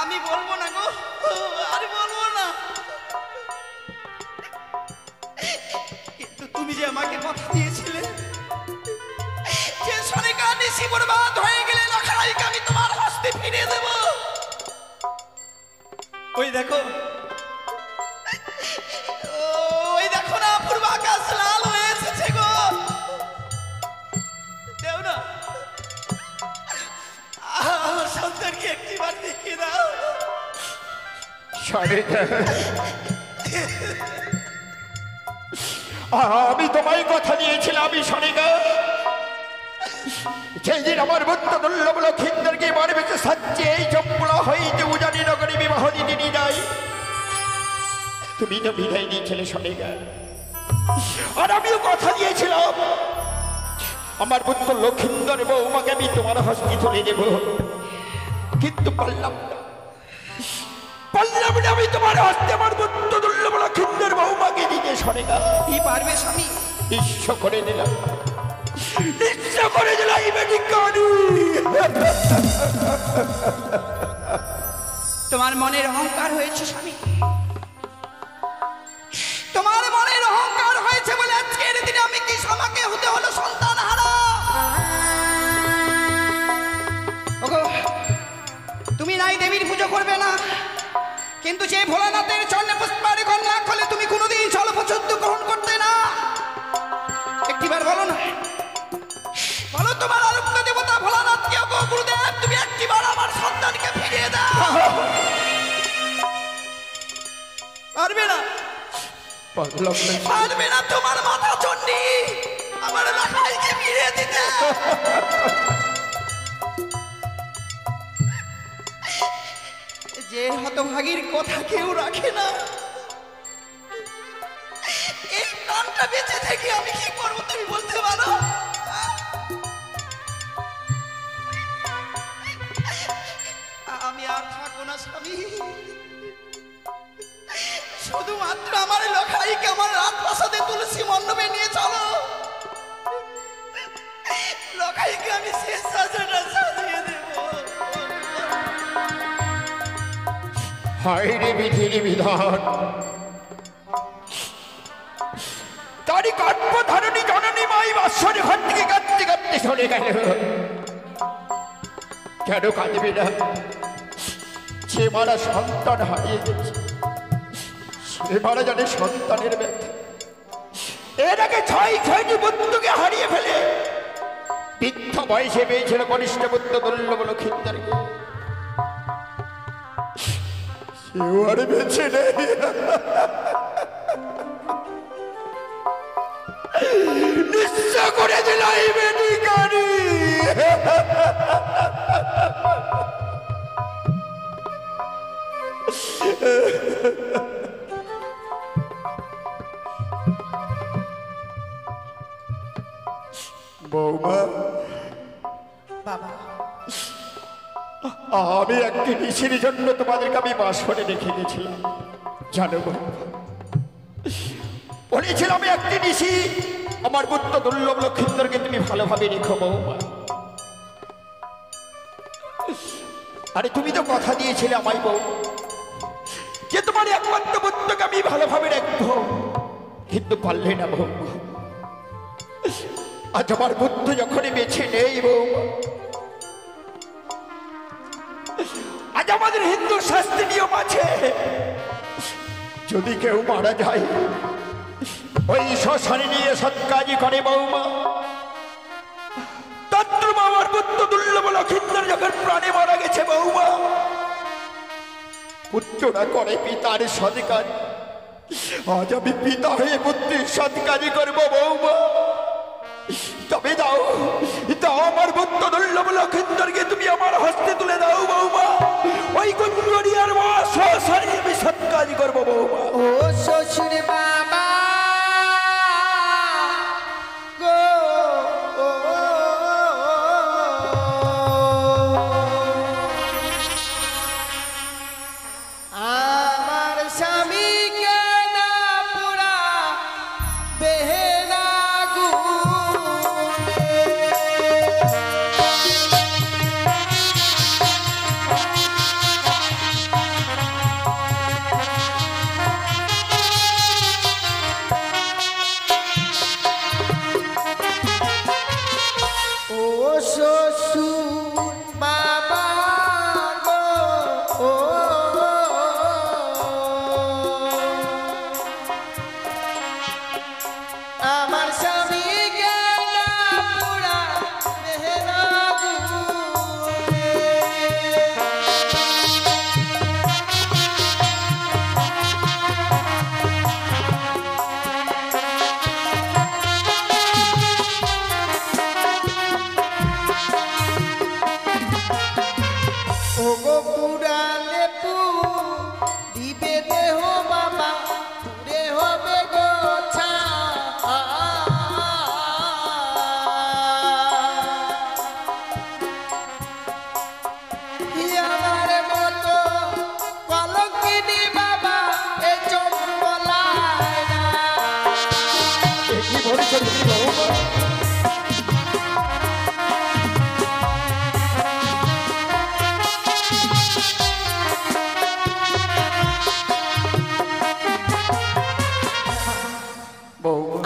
আমি বলবো না গো, আর বলবো না, কিন্তু তুমি যে আমাকে কথা দিয়েছিলে যে সনিকা নিশি বরবাদ হয়ে গেলে লখাইকে আমি তোমার হস্তে ফিরিয়ে দেব। ওই দেখো, ওই দেখো না পূর্ব আকাশ লাল হয়ে এসেছে গো, দেও না আমার সন্তানকে একটিবার দেখিয়ে দাও। আমি তোমায় কথা দিয়েছিলাম সনিকা, যেদিন আমার বুদ্ধ দুর্লভ লক্ষিন্দরকে মারবে সাজ্জে এই জম্বুলা হইতে উজানি নগরে বিবাহ দিতে নিয়ে যাই, তুমি তো বিদায় দিয়েছিলে সনিকা। আর আমিও কথা দিয়েছিলাম আমার বুদ্ধ লক্ষিন্দর বৌমাকে আমি তোমার হস্তে তুলে দেব, কিন্তু পারলাম না, পারলাম না আমি তোমার হস্তে আমার বুদ্ধ দুর্লভ লক্ষিন্দর বৌমাকে দিতে সনিকা। কি পারবে স্বামী? ইচ্ছা করে দিলাম, ইচ্ছা করে দিলাম এই বেটি কানু। তোমার মনের অহংকার হয়েছে স্বামী, তোমার মনের অহংকার হয়েছে বলে আজকের দিনে আমি কি আমাকে হতে হলো সন্তান হারা। ওগো, তুমি নাই দেবীর পুজো করবে না, কিন্তু যে ভোলানাথের চরণে পুষ্পার্ঘ্য না করলে তুমি কোনোদিন জলপচুদ্ধ গ্রহণ করতে না। একটিবার বলো না, বলো তোমার আলোক্য দেবতা ভোলানাথকে, ওগো গুরুদেব তুমি একটিবার আমার সন্তানকে ফিরিয়ে দাও। পারবে না, পারবে না তোমার মাথা চণ্ডী আমার লাখাইকে ফিরিয়ে দিতে। যে হতভাগীর কথা কেউ রাখে না, এই প্রাণটা বেঁচে থেকে আমি কি করবো তুমি বলতে পারো? আমি আর থাকবো না স্বামী, শুধুমাত্র আমার লখাইকে আমার রাজপ্রাসাদে তুলসী মণ্ডপে নিয়ে চলো, লখাইকে আমি শেষ সাজাটা সাজিয়ে দেব। হায় রে বিধির বিধান, তারই গর্ভধারণী জননী মাই বাসরে ঘর থেকে কাঁদতে কাঁদতে চলে গেল। কেন কাঁদবে না? সে মারা সন্তান হারিয়ে গেছে, সে মারা জানে সন্তানের ব্যথা। এর আগে 6 বন্ধুকে হারিয়ে ফেলে বৃদ্ধ বয়সে পেয়েছিল কনিষ্ঠ পুত্র দুর্লভ লক্ষিন্দরকে, সেও আর বেঁচে নেই। নিঃস্ব করে দিল এই বেটি কানি। বৌমা, বাবা, আমি একটি ঋষির জন্য তোমাদেরকে আমি বাসরে রেখে গেছিলাম, জানো বৌমা? বলেছিলাম একটি ঋষি আমার পুত্র দুর্লভ লক্ষিন্দরকে তুমি ভালোভাবে রেখো বৌমা। আরে তুমি তো কথা দিয়েছিলে আমায় বউ, যে তোমার একমাত্র পুত্রকে আমি ভালোভাবে রাখবো, কিন্তু পারলে না বৌমা। আজ আমার পুত্র যখনই বেছে নেই বৌমা, আজ আমাদের হিন্দু শাস্ত্রে নিয়ম আছে, যদি কেউ মারা যায় ওই শ্মশানে নিয়ে সৎকাজি করে বৌমা। তদ্রূপ আমার পুত্র দুর্লভ লক্ষিন্দর যখন প্রাণে মারা গেছে বৌমা, পুত্ররা করে পিতার সৎকাজ, আজ আমি পিতা হয়ে পুত্রের সৎকাজি করবো বৌমা। তবে দাও দাও আমার পুত্র দুর্লভ লক্ষিন্দরকে তুমি আমার হস্তে তুলে দাও বৌমা। ওই কুঞ্জরিয়ার মা শ্মশানে আমি সৎকাজি করবো বৌমা। ও শ্বশুর বাবা গো, শ্বশুর বাবা গো, ও আমার স্বামী গেল পুরা মেহরাগুনে। ওগো পুরালে দিবে দেহ বাবা, পুরে হবে গো ছা। আমার মতো কলঙ্কিনী বাবা এ চম্পলায় না। কি বলেছেন বৌমা?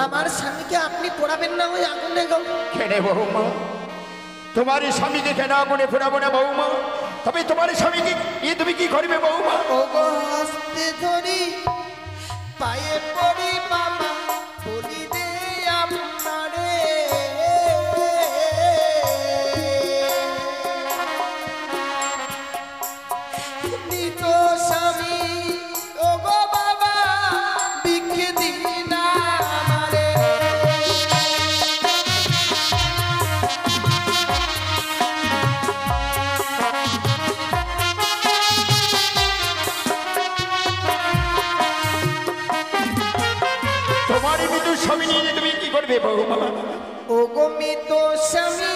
আমার স্বামীকে আপনি পোড়াবেন না ওই আগুনে গো? কেন বৌমা? তোমার স্বামীকে কেন আগুনে ফোড়াবো না বৌমা? তবে তোমার স্বামীকে নিয়ে তুমি কি করবে বৌমা? ওগো হস্তে ধরি পায়ে পড়ি বাবা, বলি দে আপনারে নিত স্বামী। ওগো বাবা বিখে দিন আমারে। তোমার মৃত্যু স্বামী নিয়ে তুমি কি করবে বৌমা? ওগো মৃত স্বামী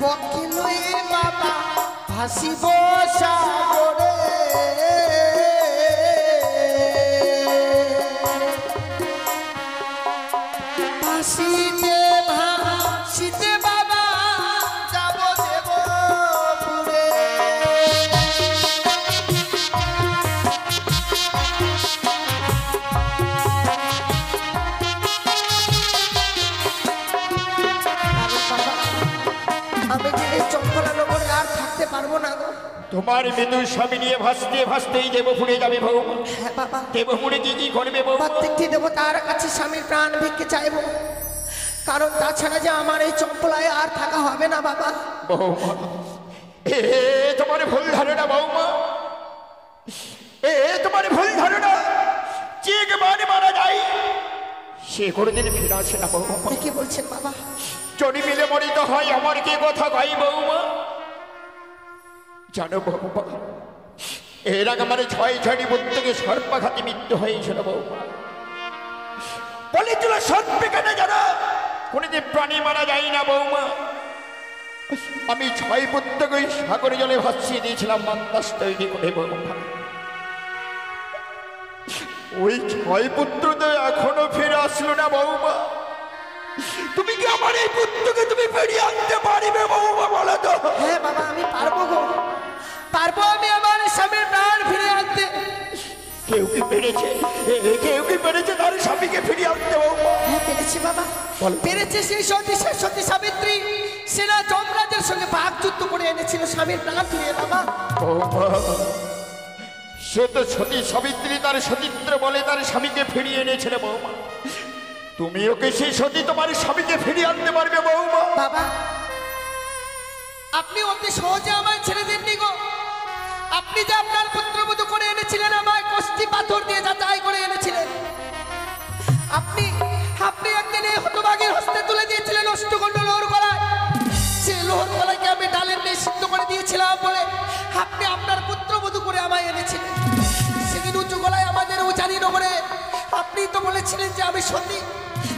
বক্ষে লয়ে বাবা, ভাসিব সাগরে। ভাসিতে ভাসিতে বাবা যাব দেবপুরে। আমি যে এই চম্পলা নগরে আর থাকতে পারবো না গো। তোমার মৃত্যু স্বামী নিয়ে ভাসতে ভাসতেই দেবপুরে যাবে বৌমা। হ্যাঁ বাবা, দেবপুরে কি কি করবে বৌমা? প্রত্যেকটি দেবতার কাছে স্বামীর প্রাণ ভিক্ষে চাইবো, কারণ তাছাড়া যে আমার এই চম্পলায় আর থাকা হবে না বাবা। বৌমা এ তোমার ভুল ধারণা বৌমা, এ তোমার ভুল ধারণা। যে মানে মারা যায় সে কোনোদিন ফিরে আসে না বৌমা। কি বলছেন বাবা? যদি মিলে মরিত হয় আমার কি কথা কই বৌমা? জানো বৌমা, এর আগে আমার 6 প্রত্যেকে সর্পাঘাতে মৃত্যু হয়েছিল বৌমা। বলেছিল সর্পে কেটে জানা কোনোদিন প্রাণী মারা যায় না বৌমা। আমি 6 প্রত্যেকে সাগরে জলে ভাসিয়ে দিয়েছিলাম মান্দাস তৈরি করে বৌমা। ওই 6 পুত্র তো এখনো ফিরে আসলো না বৌমা। তুমি কি আমার এই পুত্রকে তুমি ফিরিয়ে আনতে পারবে বৌমা বলো তো? হ্যাঁ বাবা, আমি পারবো গো, পারবো আমি আমার স্বামীর প্রাণ ফিরে আনতে। কেউ কি পেরেছে? কেউ কি পেরেছে তার স্বামীকে ফিরিয়ে আনতে বৌমা? হ্যাঁ পেরেছি বাবা, বলো। পেরেছে। সেই সতী সাবিত্রী সেনা যমরাজের সঙ্গে বাঘ যুদ্ধ করে এনেছিল স্বামীর প্রাণ ফিরিয়ে বাবা। বৌমা সে তো সতী সাবিত্রী তার সতীত্র বলে তার স্বামীকে ফিরিয়ে এনেছিল বৌমা। তুমি ওকে সেই সতী তোমার স্বামীকে ফিরিয়ে আনতে পারবে বৌমা? বাবা আপনি অতি সহজে আমায় ছেড়ে দেননি গো। আপনি যে আপনার পুত্রবধূ করে এনেছিলেন, আমায় কষ্টি পাথর দিয়ে যাচাই করে এনেছিলেন। আপনি আপনি একদিন এই হতভাগীর হস্তে তুলে দিয়েছিলেন অষ্টগণ্ড লোহর গলায়। সেই লোহর গলাকে আমি ডালের নিয়ে সিদ্ধ করে দিয়েছিলাম বলে আপনি আপনার পুত্রবধূ করে আমায় এনেছিলেন। সেদিন উঁচু গলায় আমাদের উচারি নগরে আপনি তো বলেছিলেন যে আমি সতী।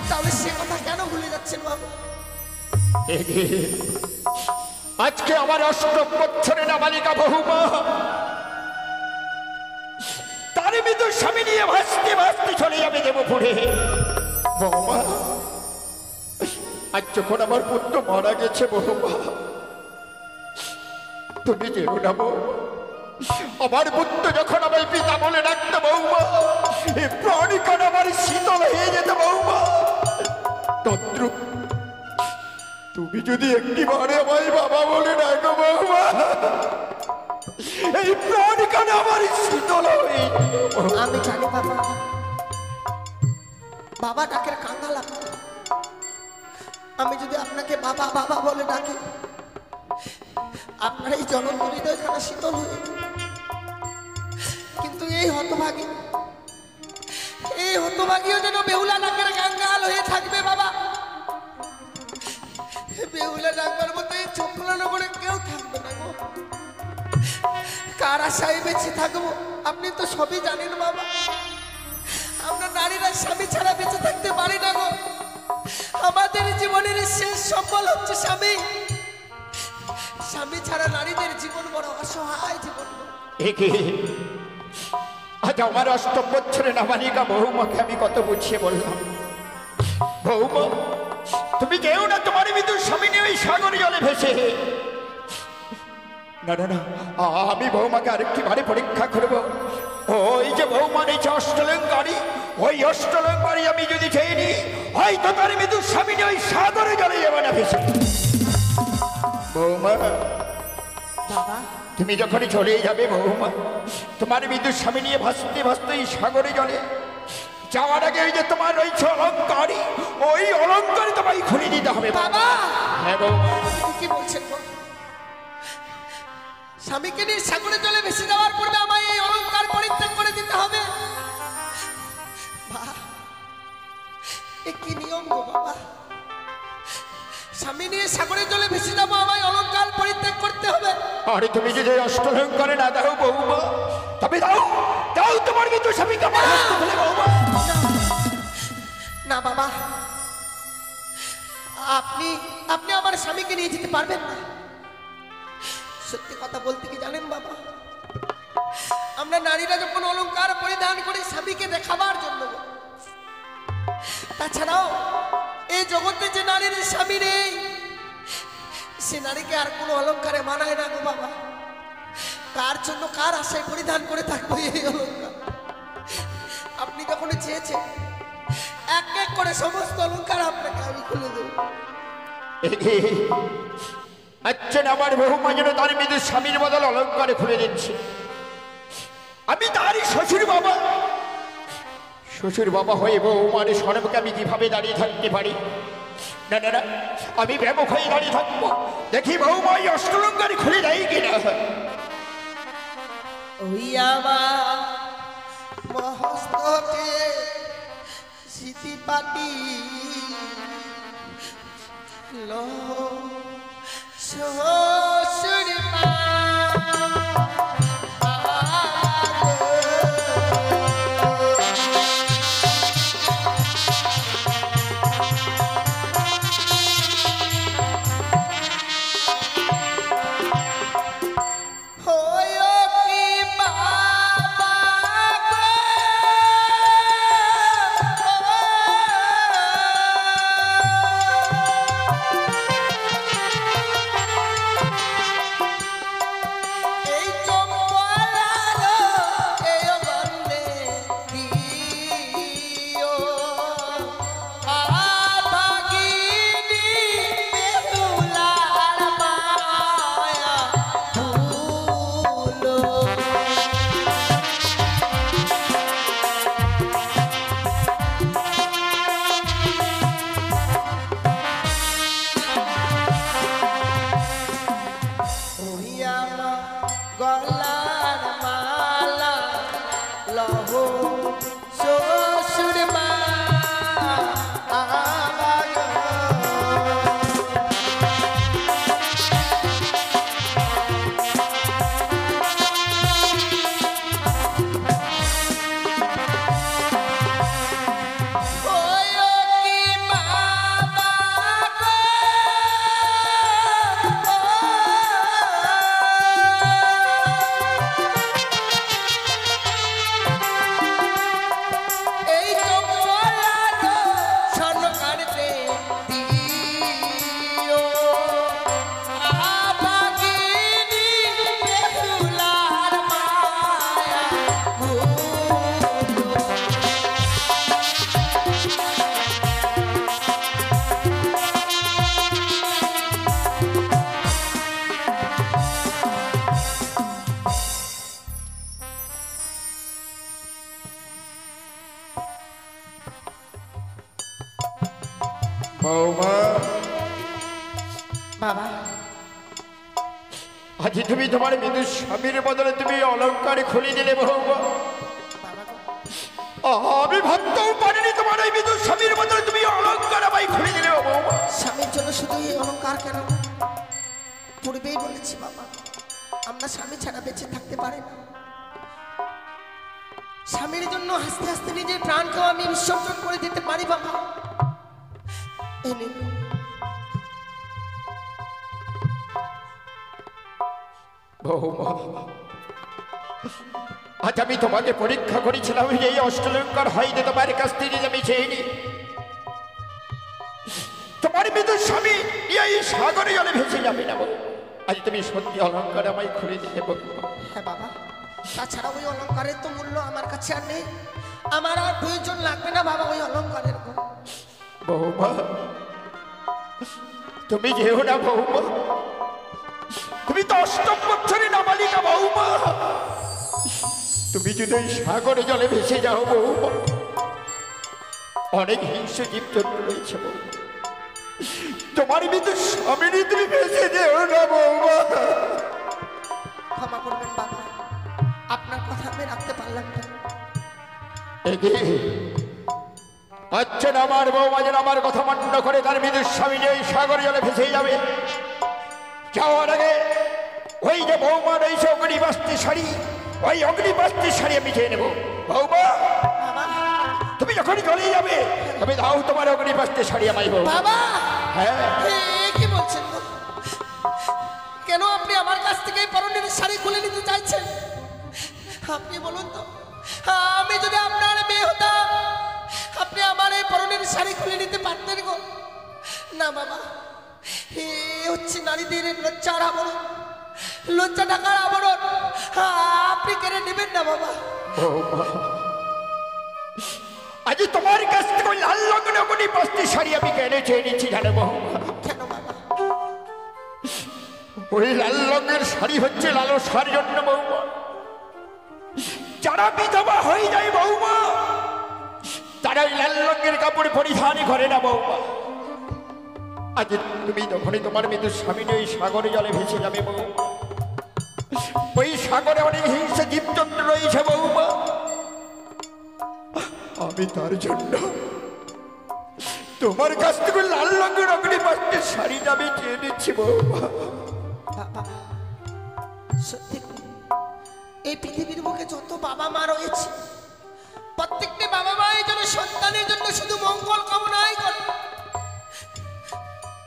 তাহলে সে কথা কেন ভুলে যাচ্ছেন বাবু? আজকে আমার 8 বছরের নাবালিকা বহুমা তার মৃত স্বামী নিয়ে ভাসতে ভাসতে চলে যাবে দেবপুরে। বৌমা আজ যখন আমার পুত্র মারা গেছে বৌমা, তুমি যেও না বৌমা। আমার পুত্র যখন আমার পিতা বলে ডাকতো বৌমা, এই প্রাণীকার আমার শীতল হয়ে যেত বৌমা। তদ্রুপ তুমি যদি একটিবারে আমায় বাবা বলে ডাকো বৌমা, এই প্রাণীখানে আমার শীতল হয়ে আমি জানি বাবা, বাবা ডাকের কাঙ্গাল আপনি। আমি যদি আপনাকে বাবা বাবা বলে ডাকি, আপনার এই জনন্ত হৃদয়খানা শীতল হয়ে, কিন্তু এই হতভাগীও যেন বেহুলা ডাকের কাঙ্গাল হয়ে থাকবে বাবা। বেহুলা ডাকবার মতো এই চোখ খোলানো করে কেউ থাকবে না গো। কার আশায় বেঁচে থাকবো আপনি তো সবই জানেন বাবা। আমরা নারীরা স্বামী ছাড়া বেঁচে থাকতে পারি না গো। আমাদের জীবনের শেষ সম্বল হচ্ছে স্বামী। স্বামী ছাড়া নারীদের জীবন বড় অসহায় জীবন। আজ আমার ৮ বছরে নাবালিকা বৌমাকে আমি কত বুঝিয়ে বললাম, বৌমা তুমি কেউ না, তোমার মৃত্যুর স্বামী নিয়ে ওই সাগর জলে ভেসে। না না না, আমি বৌমাকে আরেকটি বারে পরীক্ষা করবো। ওই যে বৌমা নিচে অষ্টলঙ্কারী, ওই অষ্টলঙ্কারী আমি যদি চেয়ে নিই, হয়তো তার মৃত্যুর স্বামী নিয়ে ওই সাগরে জলে যাবে না ভেসে। বৌমা বাবা তুমি যখনই চলে যাবে বৌমা, তোমার মৃত্যুর স্বামী নিয়ে ভাসতে ভাসতে এই সাগরে জলে যাওয়ার আগে ওই যে তোমার রয়েছে অলঙ্কারী, ওই অলঙ্কারী তোমায় খুলে দিতে হবে বাবা। হ্যাঁ বৌমা। কি বলছেন গো? স্বামীকে নিয়ে সাগরে জলে ভেসে যাওয়ার পূর্বে আমায় এই অলংকার পরিত্যাগ করে দিতে হবে? এ কি নিয়ম গো বাবা? স্বামী নিয়ে সাগরে জলে ভেসে যাবো, আমায় অলংকার পরিত্যাগ করতে হবে? আরে তুমি যদি অষ্টলঙ্কারে না দাও বৌমা, তবে দাও দাও তোমার মৃত্যুর স্বামীকে আমার হস্ত ধরে বৌমা। না বাবা, আপনি আপনি আমার স্বামীকে নিয়ে যেতে পারবেন না। সত্যি কথা বলতে কি জানেন বাবা, আমরা নারীরা যখন অলংকার পরিধান করি স্বামীকে দেখাবার জন্য, তাছাড়াও এই জগতে যে নারীর স্বামী নেই সে নারীকে আর কোনো অলংকারে মানায় না গো বাবা। কার জন্য কার আশায় পরিধান করে থাকবো এই অলংকার? আপনি যখন চেয়েছেন এক এক করে সমস্ত অলংকার আপনাকে আমি খুলে দেব। আচ্ছা আমার বৌমা যেন তার মৃত্যুর স্বামীর বদল অলঙ্কারে খুলে দিচ্ছে, আমি তারই শ্বশুর বাবা। শ্বশুর বাবা হয়ে বৌমার সর্বকে আমি কিভাবে দাঁড়িয়ে থাকতে পারি? না না না, আমি ব্যাপক হয়ে দাঁড়িয়ে থাকবো, দেখি বৌমা এই অষ্টলঙ্কারে খুলে দেয় কিনা। ওই আমার মহস্তকে স্মৃতি পাটি লো শ্বশুর মা। বাবা আজ তুমি তোমার মৃদু স্বামীর বদলে তুমি অলঙ্কার খুলে দিলে বৌমা। বাবা গো, আমি ভাবতেও পারিনি তোমার ওই মৃদু স্বামীর বদলে তুমি অলঙ্কার আমায় খুলে দিলে বৌমা। স্বামীর জন্য শুধু এই অলঙ্কার কেন? পূর্বেই বলেছি বাবা, আমরা স্বামী ছাড়া বেঁচে থাকতে পারি না। স্বামীর জন্য হাসতে হাসতে নিজের প্রাণকেও আমি বিসর্জন করে দিতে পারি বাবা। এই নিন। বৌমা, আজ আমি তোমাকে পরীক্ষা করেছিলাম যে এই অষ্টলঙ্কার হয়তো তোমার কাছ থেকে আমি চেয়েনি। তোমার মৃদু স্বামী এই সাগরে জলে ভেসে যাবে না বৌ। আজ তুমি সত্যি অলঙ্কার আমায় খুলে দিতে বৌমা। হ্যাঁ বাবা, তাছাড়া ওই অলঙ্কারের তো মূল্য আমার কাছে আর নেই। আমার আর প্রয়োজন লাগবে না বাবা ওই অলঙ্কারের। বৌমা, তুমি যেও না বৌমা। তুমি তো অষ্টম বছরে নাবালিকা বৌমা। তুমি যদি ওই সাগরে জলে ভেসে যাও বৌমা, অনেক হিংস্র জীবজন্তু রয়েছে বৌমা। তোমার মৃত্যু স্বামীরই তুমি ভেসে যেও না বৌমা। ক্ষমা করবেন বাবা, আপনার কথা আমি রাখতে পারলাম না। আচ্ছা, আমার বৌমা যেন আমার কথা মান্য করে তার মৃত্যু স্বামী ওই সাগরে জলে ভেসে যাবে। যাওয়ার আগে ওই যে বৌমা রয়েছে অগ্নিবাস্তি শাড়ি, ওই অগ্নিবাস্তি শাড়ি আমি চেয়ে নেবো বৌমা। বাবা, তুমি যখন চলে যাবে তবে দাও তোমার অগ্নিবাস্তি শাড়ি আমায় বৌ। বাবা, হ্যাঁ, কি বলছেন? কেন আপনি আমার কাছ থেকে এই পরনের শাড়ি খুলে নিতে চাইছেন? আপনি বলুন তো, আমি যদি আপনার মেয়ে হতাম, আপনি আমার এই পরনের শাড়ি খুলে নিতে পারতেন গো? না বাবা, এ হচ্ছে নারীদের লজ্জার আবরণ, লজ্জা টাকার আবরণ। আপনি কেড়ে নেবেন না বাবা। আজ তোমার কাছ থেকে ওই লাল রঙের অগ্নিবাস্তি শাড়ি আমি কেন চেয়ে নিচ্ছি জানো বৌমা? কেন বাবা? ওই লাল রঙের শাড়ি হচ্ছে লালসার জন্য বৌমা। যারা বিধবা হয়ে যায় বৌমা, তারা ওই লাল রঙের কাপড় পরিধান করে না বৌমা। আজ তুমি যখনই তোমার মৃত্যু স্বামী ওই সাগরে জলে ভেসে যাবে বৌমা, ওই সাগরে অনেক হিংসা জীবজন্তু রয়েছে বৌমা। আমি তার জন্য তোমার কাছ থেকে লাল রঙের অগ্নিবাস্তির শাড়িটা আমি চেয়ে নিচ্ছি বৌমা। বাবা, সত্যি এই পৃথিবীর বুকে যত বাবা মা রয়েছে, প্রত্যেকটি বাবা মায়ের জন্য সন্তানের জন্য শুধু মঙ্গল কামনাই করে।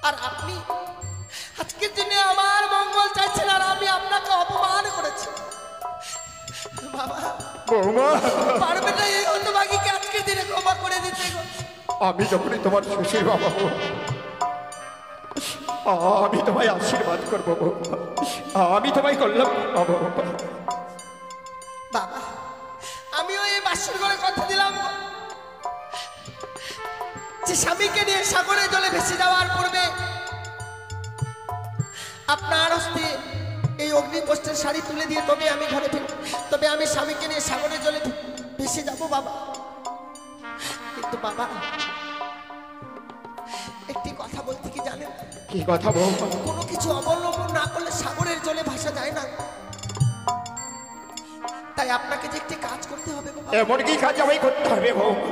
আর আপনি আজকের দিনে আমার মঙ্গল চাইছেন, আর আমি আপনাকে অপমান করেছি। বাবা, বৌমা, পারবে না এই হতভাগীকে আজকের দিনে ক্ষমা করে দিতে গো? আমি যখনই তোমার শ্বশুর বাবা হব, আমি তোমায় আশীর্বাদ করবো বৌমা। আমি তোমায় করলাম বাবা। বাবা, আমিও এই বাসর ঘরে কথা দিলাম যে স্বামীকে নিয়ে সাগরে জলে ভেসে যাওয়ার পূর্বে আপনার হস্তে এই অগ্নিকষ্টের শাড়ি তুলে দিয়ে তবে আমি ঘরে ফিরব, তবে আমি স্বামীকে নিয়ে সাগরে জলে ভেসে যাব বাবা। কিন্তু বাবা, একটি কথা বলতে কি জানেন? কি কথা বৌমা? কোনো কিছু অবলম্বন না করলে সাগরের জলে ভাসা যায় না। তাই আপনাকে যে একটি কাজ করতে হবে বাবা। এমন কি কাজ আমায় করতে হবে বৌমা?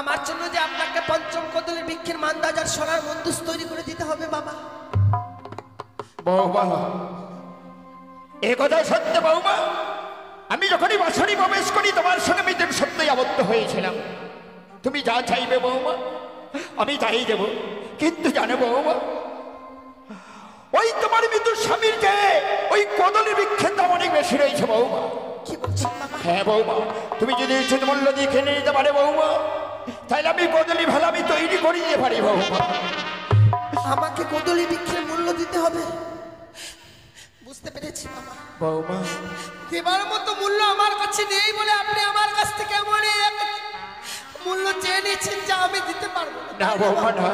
আমার জন্য যে আপনাকে পঞ্চম কদলের বৃক্ষের মান্দাজার সোনার মন্দুস তৈরি করে দিতে হবে বাবা। বৌমা, এ কথা সত্য বৌমা। আমি যখনই বাসরে প্রবেশ করি তোমার সঙ্গে আমি সত্যই আবদ্ধ হয়েছিলাম। তুমি যা চাইবে বৌমা আমি তাই দেব। কিন্তু জানো বৌমা, ওই তোমার মৃত্যু স্বামীর যে ওই কদলের বৃক্ষের দাম অনেক বেশি রয়েছে বৌমা। কি বলছেন বাবা? হ্যাঁ বৌমা, তুমি যদি উচিত মূল্য দিয়ে কিনে নিতে পারে বৌমা, তাহলে আমি কদলি ভালো আমি তৈরি করে দিতে পারি বৌমা। আমাকে কদলি বৃক্ষের মূল্য দিতে হবে? বুঝতে পেরেছি বাবা। বৌমা, দেবার মতো মূল্য আমার কাছে নেই বলে আপনি আমার কাছ থেকে এমন এক মূল্য চেয়ে নিয়েছেন যা আমি দিতে পারবো না। না বৌমা না,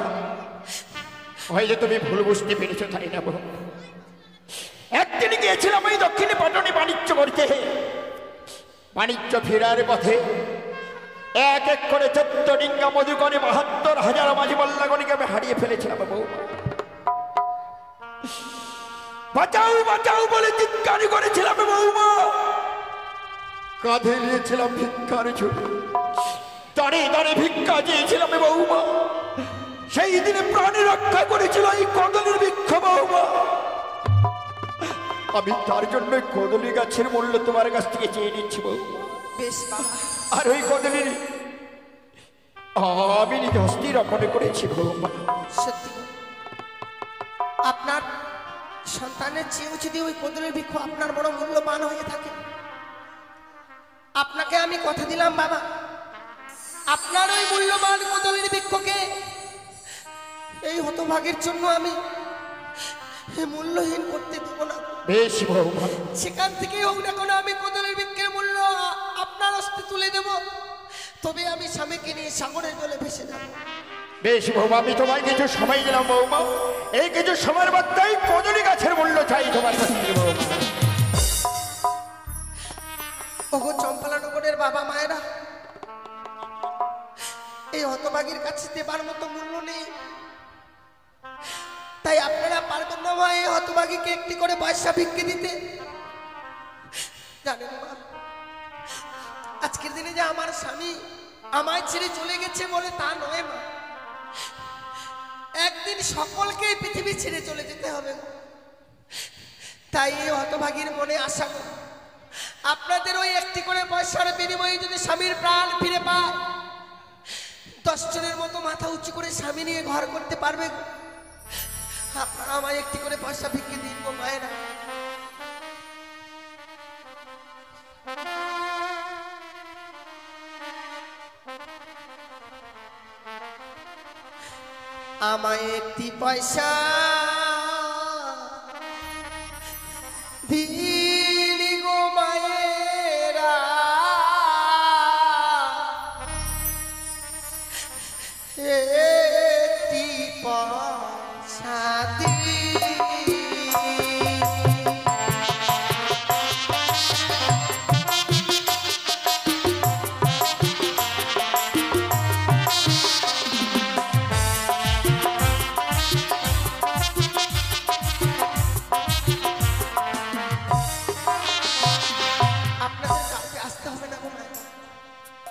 হয়তো তুমি ভুল বুঝতে পেরেছো তাই না বৌমা। একদিন গিয়েছিলাম ওই দক্ষিণে পটনে বাণিজ্য করতে। বাণিজ্য ফেরার পথে এক এক করে 14 ডিঙ্গা মধুকরে 72,000 মাঝি বল্লাগণিকে আমি হারিয়ে ফেলেছিলাম বৌমা। বাঁচাও বাঁচাও বলে চিৎকার করেছিলাম বৌমা। কাঁধে নিয়েছিলাম ভিক্ষার ঝুড়ি, দাঁড়ে দাঁড়ে ভিক্ষা চেয়েছিলাম বৌমা। সেই দিনে প্রাণী রক্ষা করেছিল এই কদলীর বৃক্ষ বৌমা। আমি তার জন্য কদলী গাছের মূল্য তোমার কাছ থেকে চেয়ে নিচ্ছি বৌমা। বেশ বাবা, আর ওই কদলীর আমি নিজে হস্তি রক্ষণে করেছি বৌমা। সত্যি আপনার সন্তানের চেয়েও যদি ওই কদলের বৃক্ষ আপনার বড় মূল্যবান হয়ে থাকে, আপনাকে আমি কথা দিলাম বাবা, আপনার ওই মূল্যবান কদলের বৃক্ষকে এই হতভাগের জন্য আমি মূল্যহীন করতে দেব না। বেশ বৌমা, সেখান থেকে হোক না কোনো আমি কদলের বৃক্ষের মূল্য আপনার হস্তে তুলে দেব, তবে আমি স্বামীকে নিয়ে সাগরের জলে ভেসে যাব। বেশ বৌমা, আমি তোমায় কিছু সময় দিলাম বৌমা। এই কিছু সময়ের মধ্যেই কদলী গাছের মূল্য চাই তোমার কাছ থেকে বৌমা। ওগো চম্পালানগরের বাবা মায়েরা, এই হতভাগীর কাছে দেবার মতো মূল্য নেই, তাই আপনারা পারবেন না মা এই হতভাগীকে একটি করে পয়সা ভিক্ষে দিতে? জানেন মা, আজকের দিনে যে আমার স্বামী আমায় ছেড়ে চলে গেছে বলে তা নয় মা, একদিন সকলকে এই পৃথিবী ছেড়ে চলে যেতে হবে। তাই এই হতভাগীর মনে আশা করি আপনাদের ওই একটি করে পয়সার বিনিময়ে যদি স্বামীর প্রাণ ফিরে পায়, 10 জনের মতো মাথা উঁচু করে স্বামী নিয়ে ঘর করতে পারবে। আপনারা আমায় একটি করে পয়সা ভিক্ষে দিন গো মায়েরা। আমায় একটি পয়সা দিন গো মায়েরা, একটি পয়সা দিন।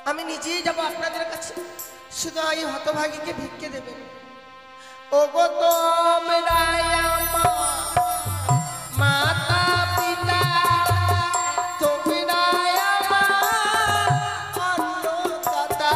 আমি নিজেই যাব আপনাদের কাছে, শুধু এই হতভাগীকে ভিক্ষে দেবেন। ওগো তোমরা আমার মাতা পিতা, তোমরা আমার অন্নদাতা,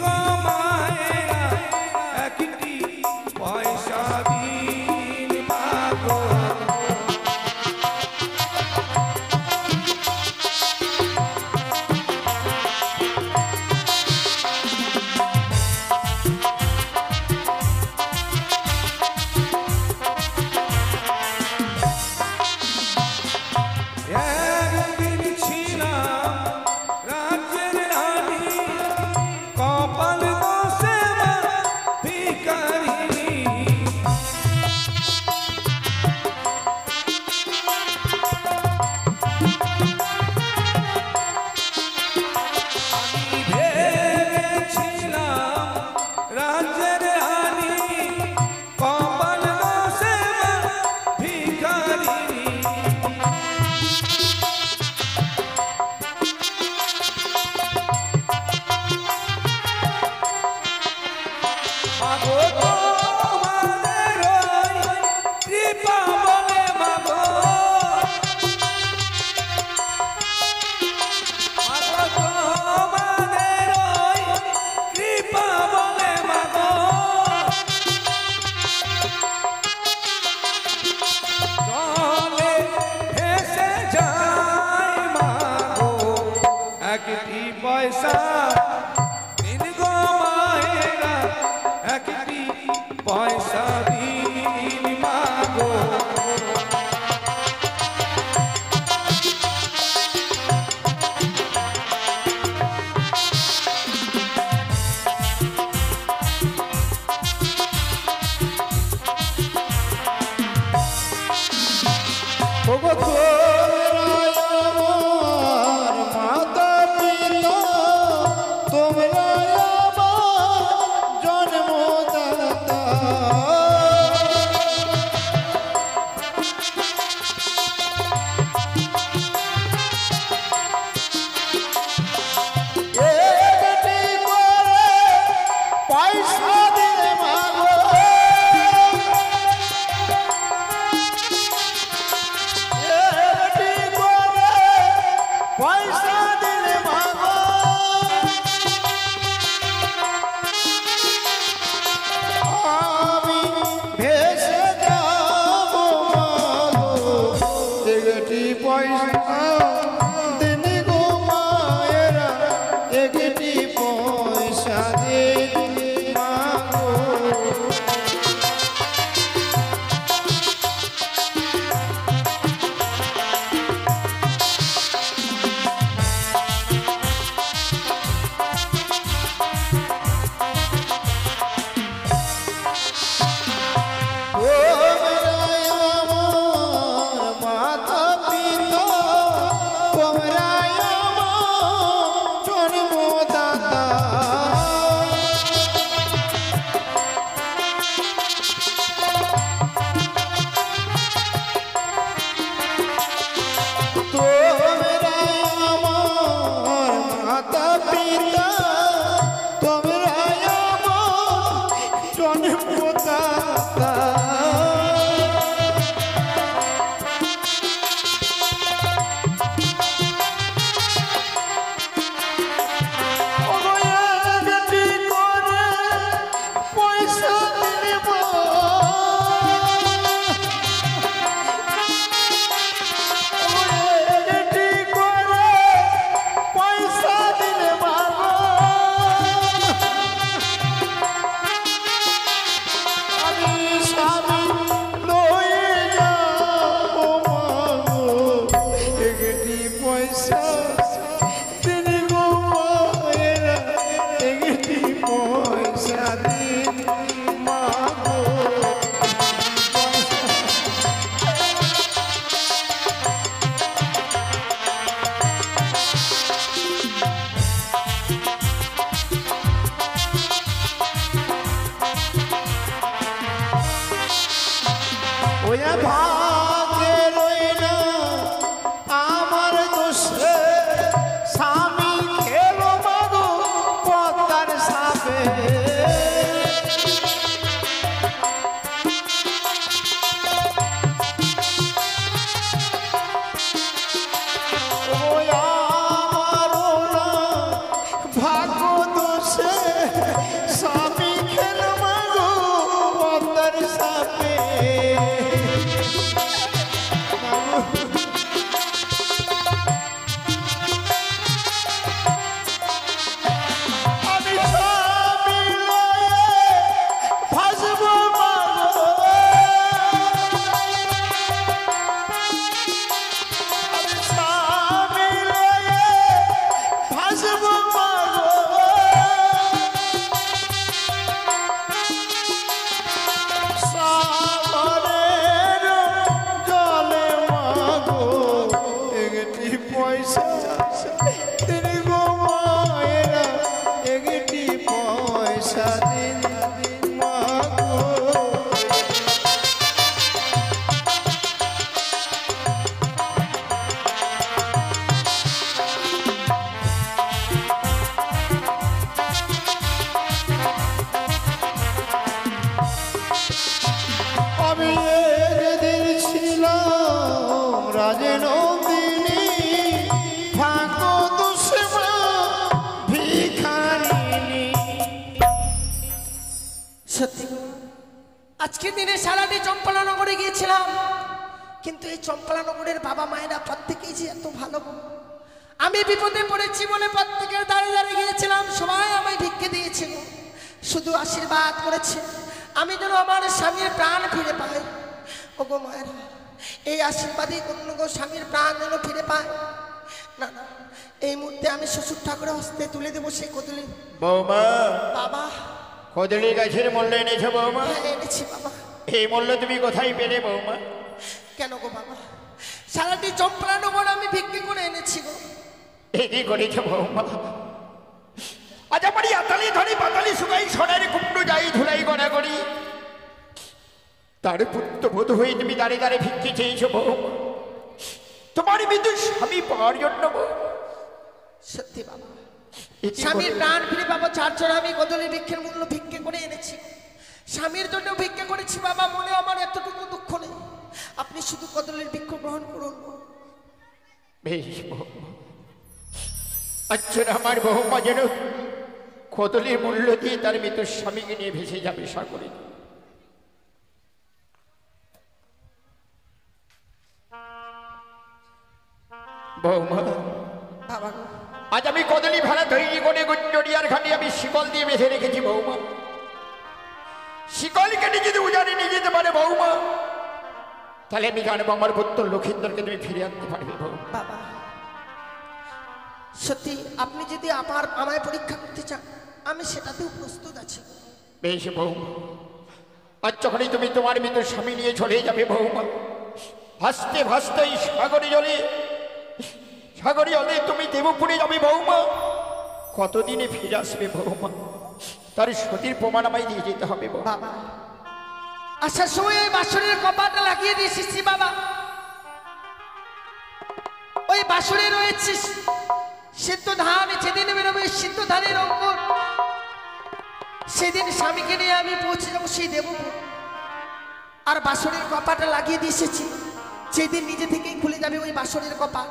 গো মায়েরা একটি পয়সা দিন মাগো একদিন ছিলাম রাজ্যের রানী কপাল দোষে মা ভিখারিনী আমি ভেবেছিলাম রাজ্যের রানী কপাল দোষে মা ভিখারিনী মাগো তোমাদের ওই কৃপা বলে মাগো মাগো তোমাদের ওই কৃপা বলে মাগো জলে ভেসে যায় মাগো একটি পয়সা দিন গো মায়েরা একটি পয়সা দিন মাগো ওগো তোমরা আমার মাতা পিতা, তোমরা আমার জন্মদাতা। একটি করে পয়সা দিলে মাগো, একটি করে পয়সা দিলে মাগো, আমি ভেসে যাব মাগো, একটি পয়সা দিন গো মায়েরা, একটি পয়সা দিন মাগো। তোমরাই আমার মাতা পিতা, তোমরাই আমার জন্মদাতা। তোমরাই আমার মাতা পিতা, তোমরাই আমার জন্মদাতা। ওগো একটি করে পয়সা দিলে মাগো, একটি করে পয়সা দিলে মাগো, আমি স্বামী লয়ে যাব মাগো, একটি পয়সা দিন গো মায়েরা, একটি পয়সা দিন মাগো। ওয়া ভাগে রইল আমার দোষে, স্বামী খেলো মাগো পদ্মার সাপে। ও আমার ভাগ্য দোষে পয়সা দিন মাগো আমি একদিন ছিলাম রাজনন্দিনী ভাগ্য দুশ্মা ভিখারিণী। সত্যি আজকের দিনে সারাটি চম্পলানগরে গিয়েছিলাম, কিন্তু এই চম্পলানগরের বাবা মায়েরা প্রত্যেকেই যে এত ভালো গো। আমি বিপদে পড়েছি বলে প্রত্যেকের দাঁড়িয়ে দাঁড়িয়ে গিয়েছিলাম, সবাই আমায় ভিক্ষে দিয়েছিল, শুধু আশীর্বাদ করেছে আমি যেন আমার স্বামীর প্রাণ ফিরে পাই। ও গো মায়েরা, এই আশীর্বাদই অন্য গো স্বামীর প্রাণ যেন ফিরে পায়। না না, এই মুহূর্তে আমি শ্বশুর ঠাকুরের হস্তে তুলে দেবো সেই কদলি। বৌমা, বাবা কদলি গাছের মূল্য এনেছো বৌমা? হ্যাঁ এনেছি বাবা। এই মূল্য তুমি কোথায় পেলে বৌমা? কেন গো বাবা, সারাটি চম্পলানগর আমি ভিক্ষে করে এনেছি গো। এ কি করেছ বৌমা? আজ আমার আতালি ধরি পাতালি শুকাই সোনার কুমড়ো যাই ধুলাই গড়া করি, তার পুত্র বধূ হয়ে তুমি দাঁড়িয়ে দাঁড়িয়ে ভিক্ষে চেয়েছো বৌমা, তোমার বিদ্যুৎ স্বামী পাওয়ার জন্য বৌমা। সত্যি বাবা, এ কি স্বামীর করে- প্রাণ ফিরে পাবো চার জন্য আমি কদলি ভিক্ষের মূল্য ভিক্ষে করে এনেছি। স্বামীর জন্য ভিক্ষে করেছি বাবা, মনে আমার এতটুকু দুঃখ নেই। আপনি শুধু কদলির ভিক্ষ গ্রহণ করুন। বেশ বৌমা, আচ্ছা আমার বৌমা যেন কদলির মূল্য দিয়ে তার মৃত্যুর স্বামীকে নিয়ে ভেসে যাবে সাগরে। বৌমা, বাবা গো, আজ আমি কদলি ভেলা তৈরি করে গুঞ্জরিয়ার ঘাটে আমি শিকল দিয়ে বেঁধে রেখেছি বৌমা। শিকল কেটে যদি উজানে নিয়ে যেতে পারে বৌমা, তাহলে আমি জানবো আমার পুত্র লক্ষিন্দরকে তুমি ফিরে আনতে পারবে বৌমা। বাবা সত্যি আপনি যদি আমায় পরীক্ষা করতে চান, আমি সেটাতেও প্রস্তুত আছি। বেশ বৌমা, আজ যখনই তুমি তোমার মৃত্যুর স্বামী নিয়ে চলে যাবে বৌমা, ভাসতে ভাসতে এই সাগরে জলে তুমি দেবপুরে যাবে বৌমা। কতদিনে ফিরে আসবে বৌমা, তার সতীর প্রমাণ আমায় দিয়ে যেতে হবে বৌমা। বাবা আসার সময় ওই বাসনের কপালটা লাগিয়ে দিয়ে এসেছি বাবা। ওই বাসনে রয়েছে সিদ্ধ ধান, যেদিন বেরোবে সিদ্ধ ধানের অঙ্কুর, সেদিন স্বামীকে নিয়ে আমি পৌঁছে যাবো সেই দেবপুর। আর বাসনের কপাটা লাগিয়ে দিয়ে এসেছি, যেদিন নিজে থেকেই খুলে যাবে ওই বাসনের কপা,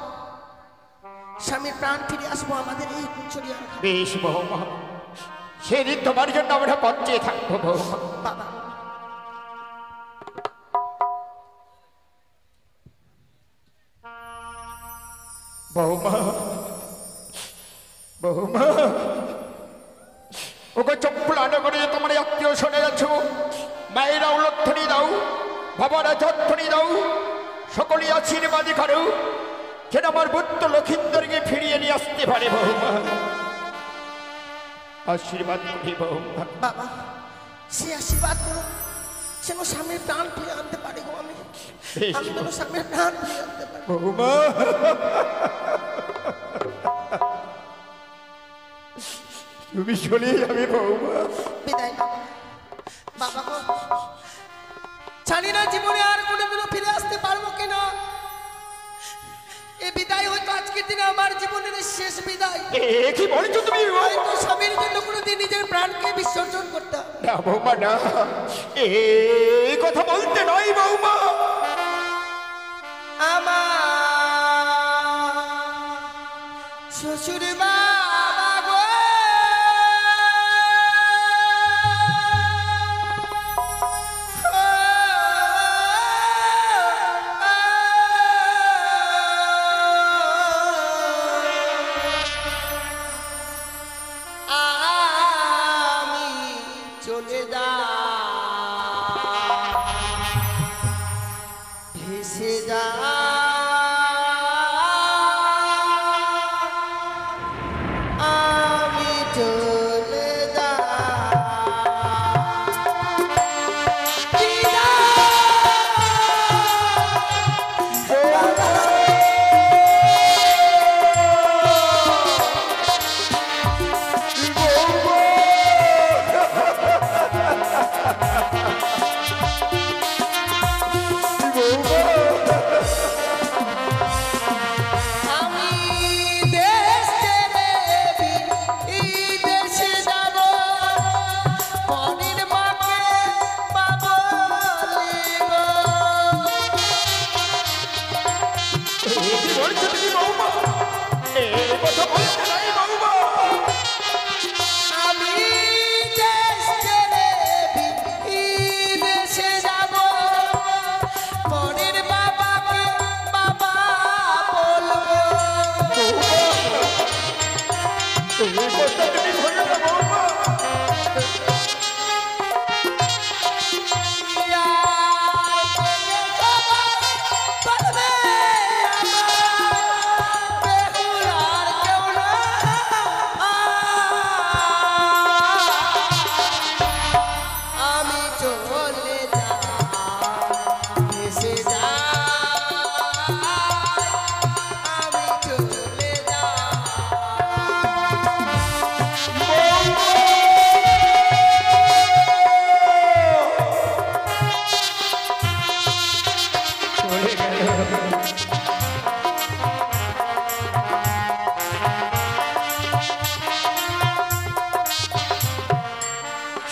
স্বামীর প্রাণ ফিরে আসবো আমাদের এই কুঞ্চরিয়ার ঘাটে। বেশ বৌমা, সেদিন তোমার জন্য আমরা পঞ্চে থাকবো বৌমা। বাবা বৌমা, বৌমা, ওকে চম্পলানগরে তোমার আত্মীয় শোনে যাচ্ছ, মায়েরা উলধ্বনি দাও, বাবারা যধ্বনি দাও, সকলে আশীর্বাদ করো যেন আমার পুত্র লক্ষিন্দরকে ফিরিয়ে নিয়ে আসতে পারে বৌমা। আশীর্বাদ করি বৌমা। বাবা সে আশীর্বাদ করো যেন স্বামীর প্রাণ ফিরে আনতে পারি গো। আমি বেশ আমি যেন স্বামীর প্রাণ ফিরে আনতে পারি। বৌমা, তুমি চলে যাবে বৌমা। বিদায় বাবা। বাবা গো, জানি না জীবনে আর কোনোদিনও ফিরে আসতে পারবো কিনা। এই বিদায় হয়তো আজকের দিনে আমার জীবনের শেষ বিদায়। এ কি বলছো তুমি? হয়তো স্বামীর জন্য কোনোদিন নিজের প্রাণকে বিসর্জন করতাম না বৌমা না, এই কথা বলতে নয় বৌমা। আমার শ্বশুর বাবা গো, আমি চলে যা ভেসে যা আমি চলে যা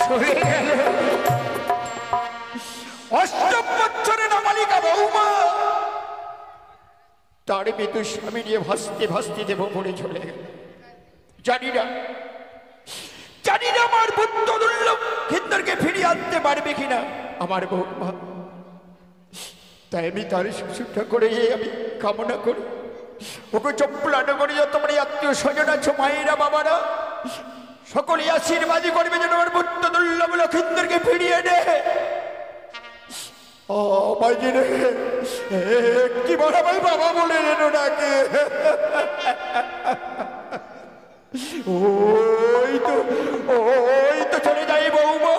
চলে গেল। অষ্টম বছরে না মালিকা বৌমা তার মৃত্যু স্বামী নিয়ে ভাসতে ভাসতে দেবপুরে চলে গেল। জানি না আমার পুত্র দুর্লভ হিন্দরকে ফিরিয়ে আনতে পারবে কিনা আমার বৌমা। তাই আমি তার শিশুটা করে আমি কামনা করি, ওকে চপ্পলানো করি যত মানে আত্মীয় স্বজন আছো মায়েরা বাবারা সকলে আশীর্বাদী করবে যেন আমার পুত্র দুর্লভ লক্ষিন্দরকে ফিরিয়ে নে। ও মাঝে রে কি বড় ভাই বাবা বলে রেনো ডাকে। ওই তো চলে যাই বৌমা,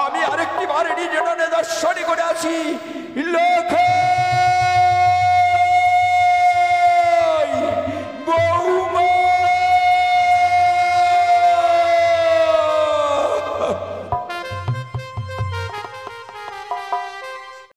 আমি আরেকটি বারে নিজের দর্শনী করে আসি।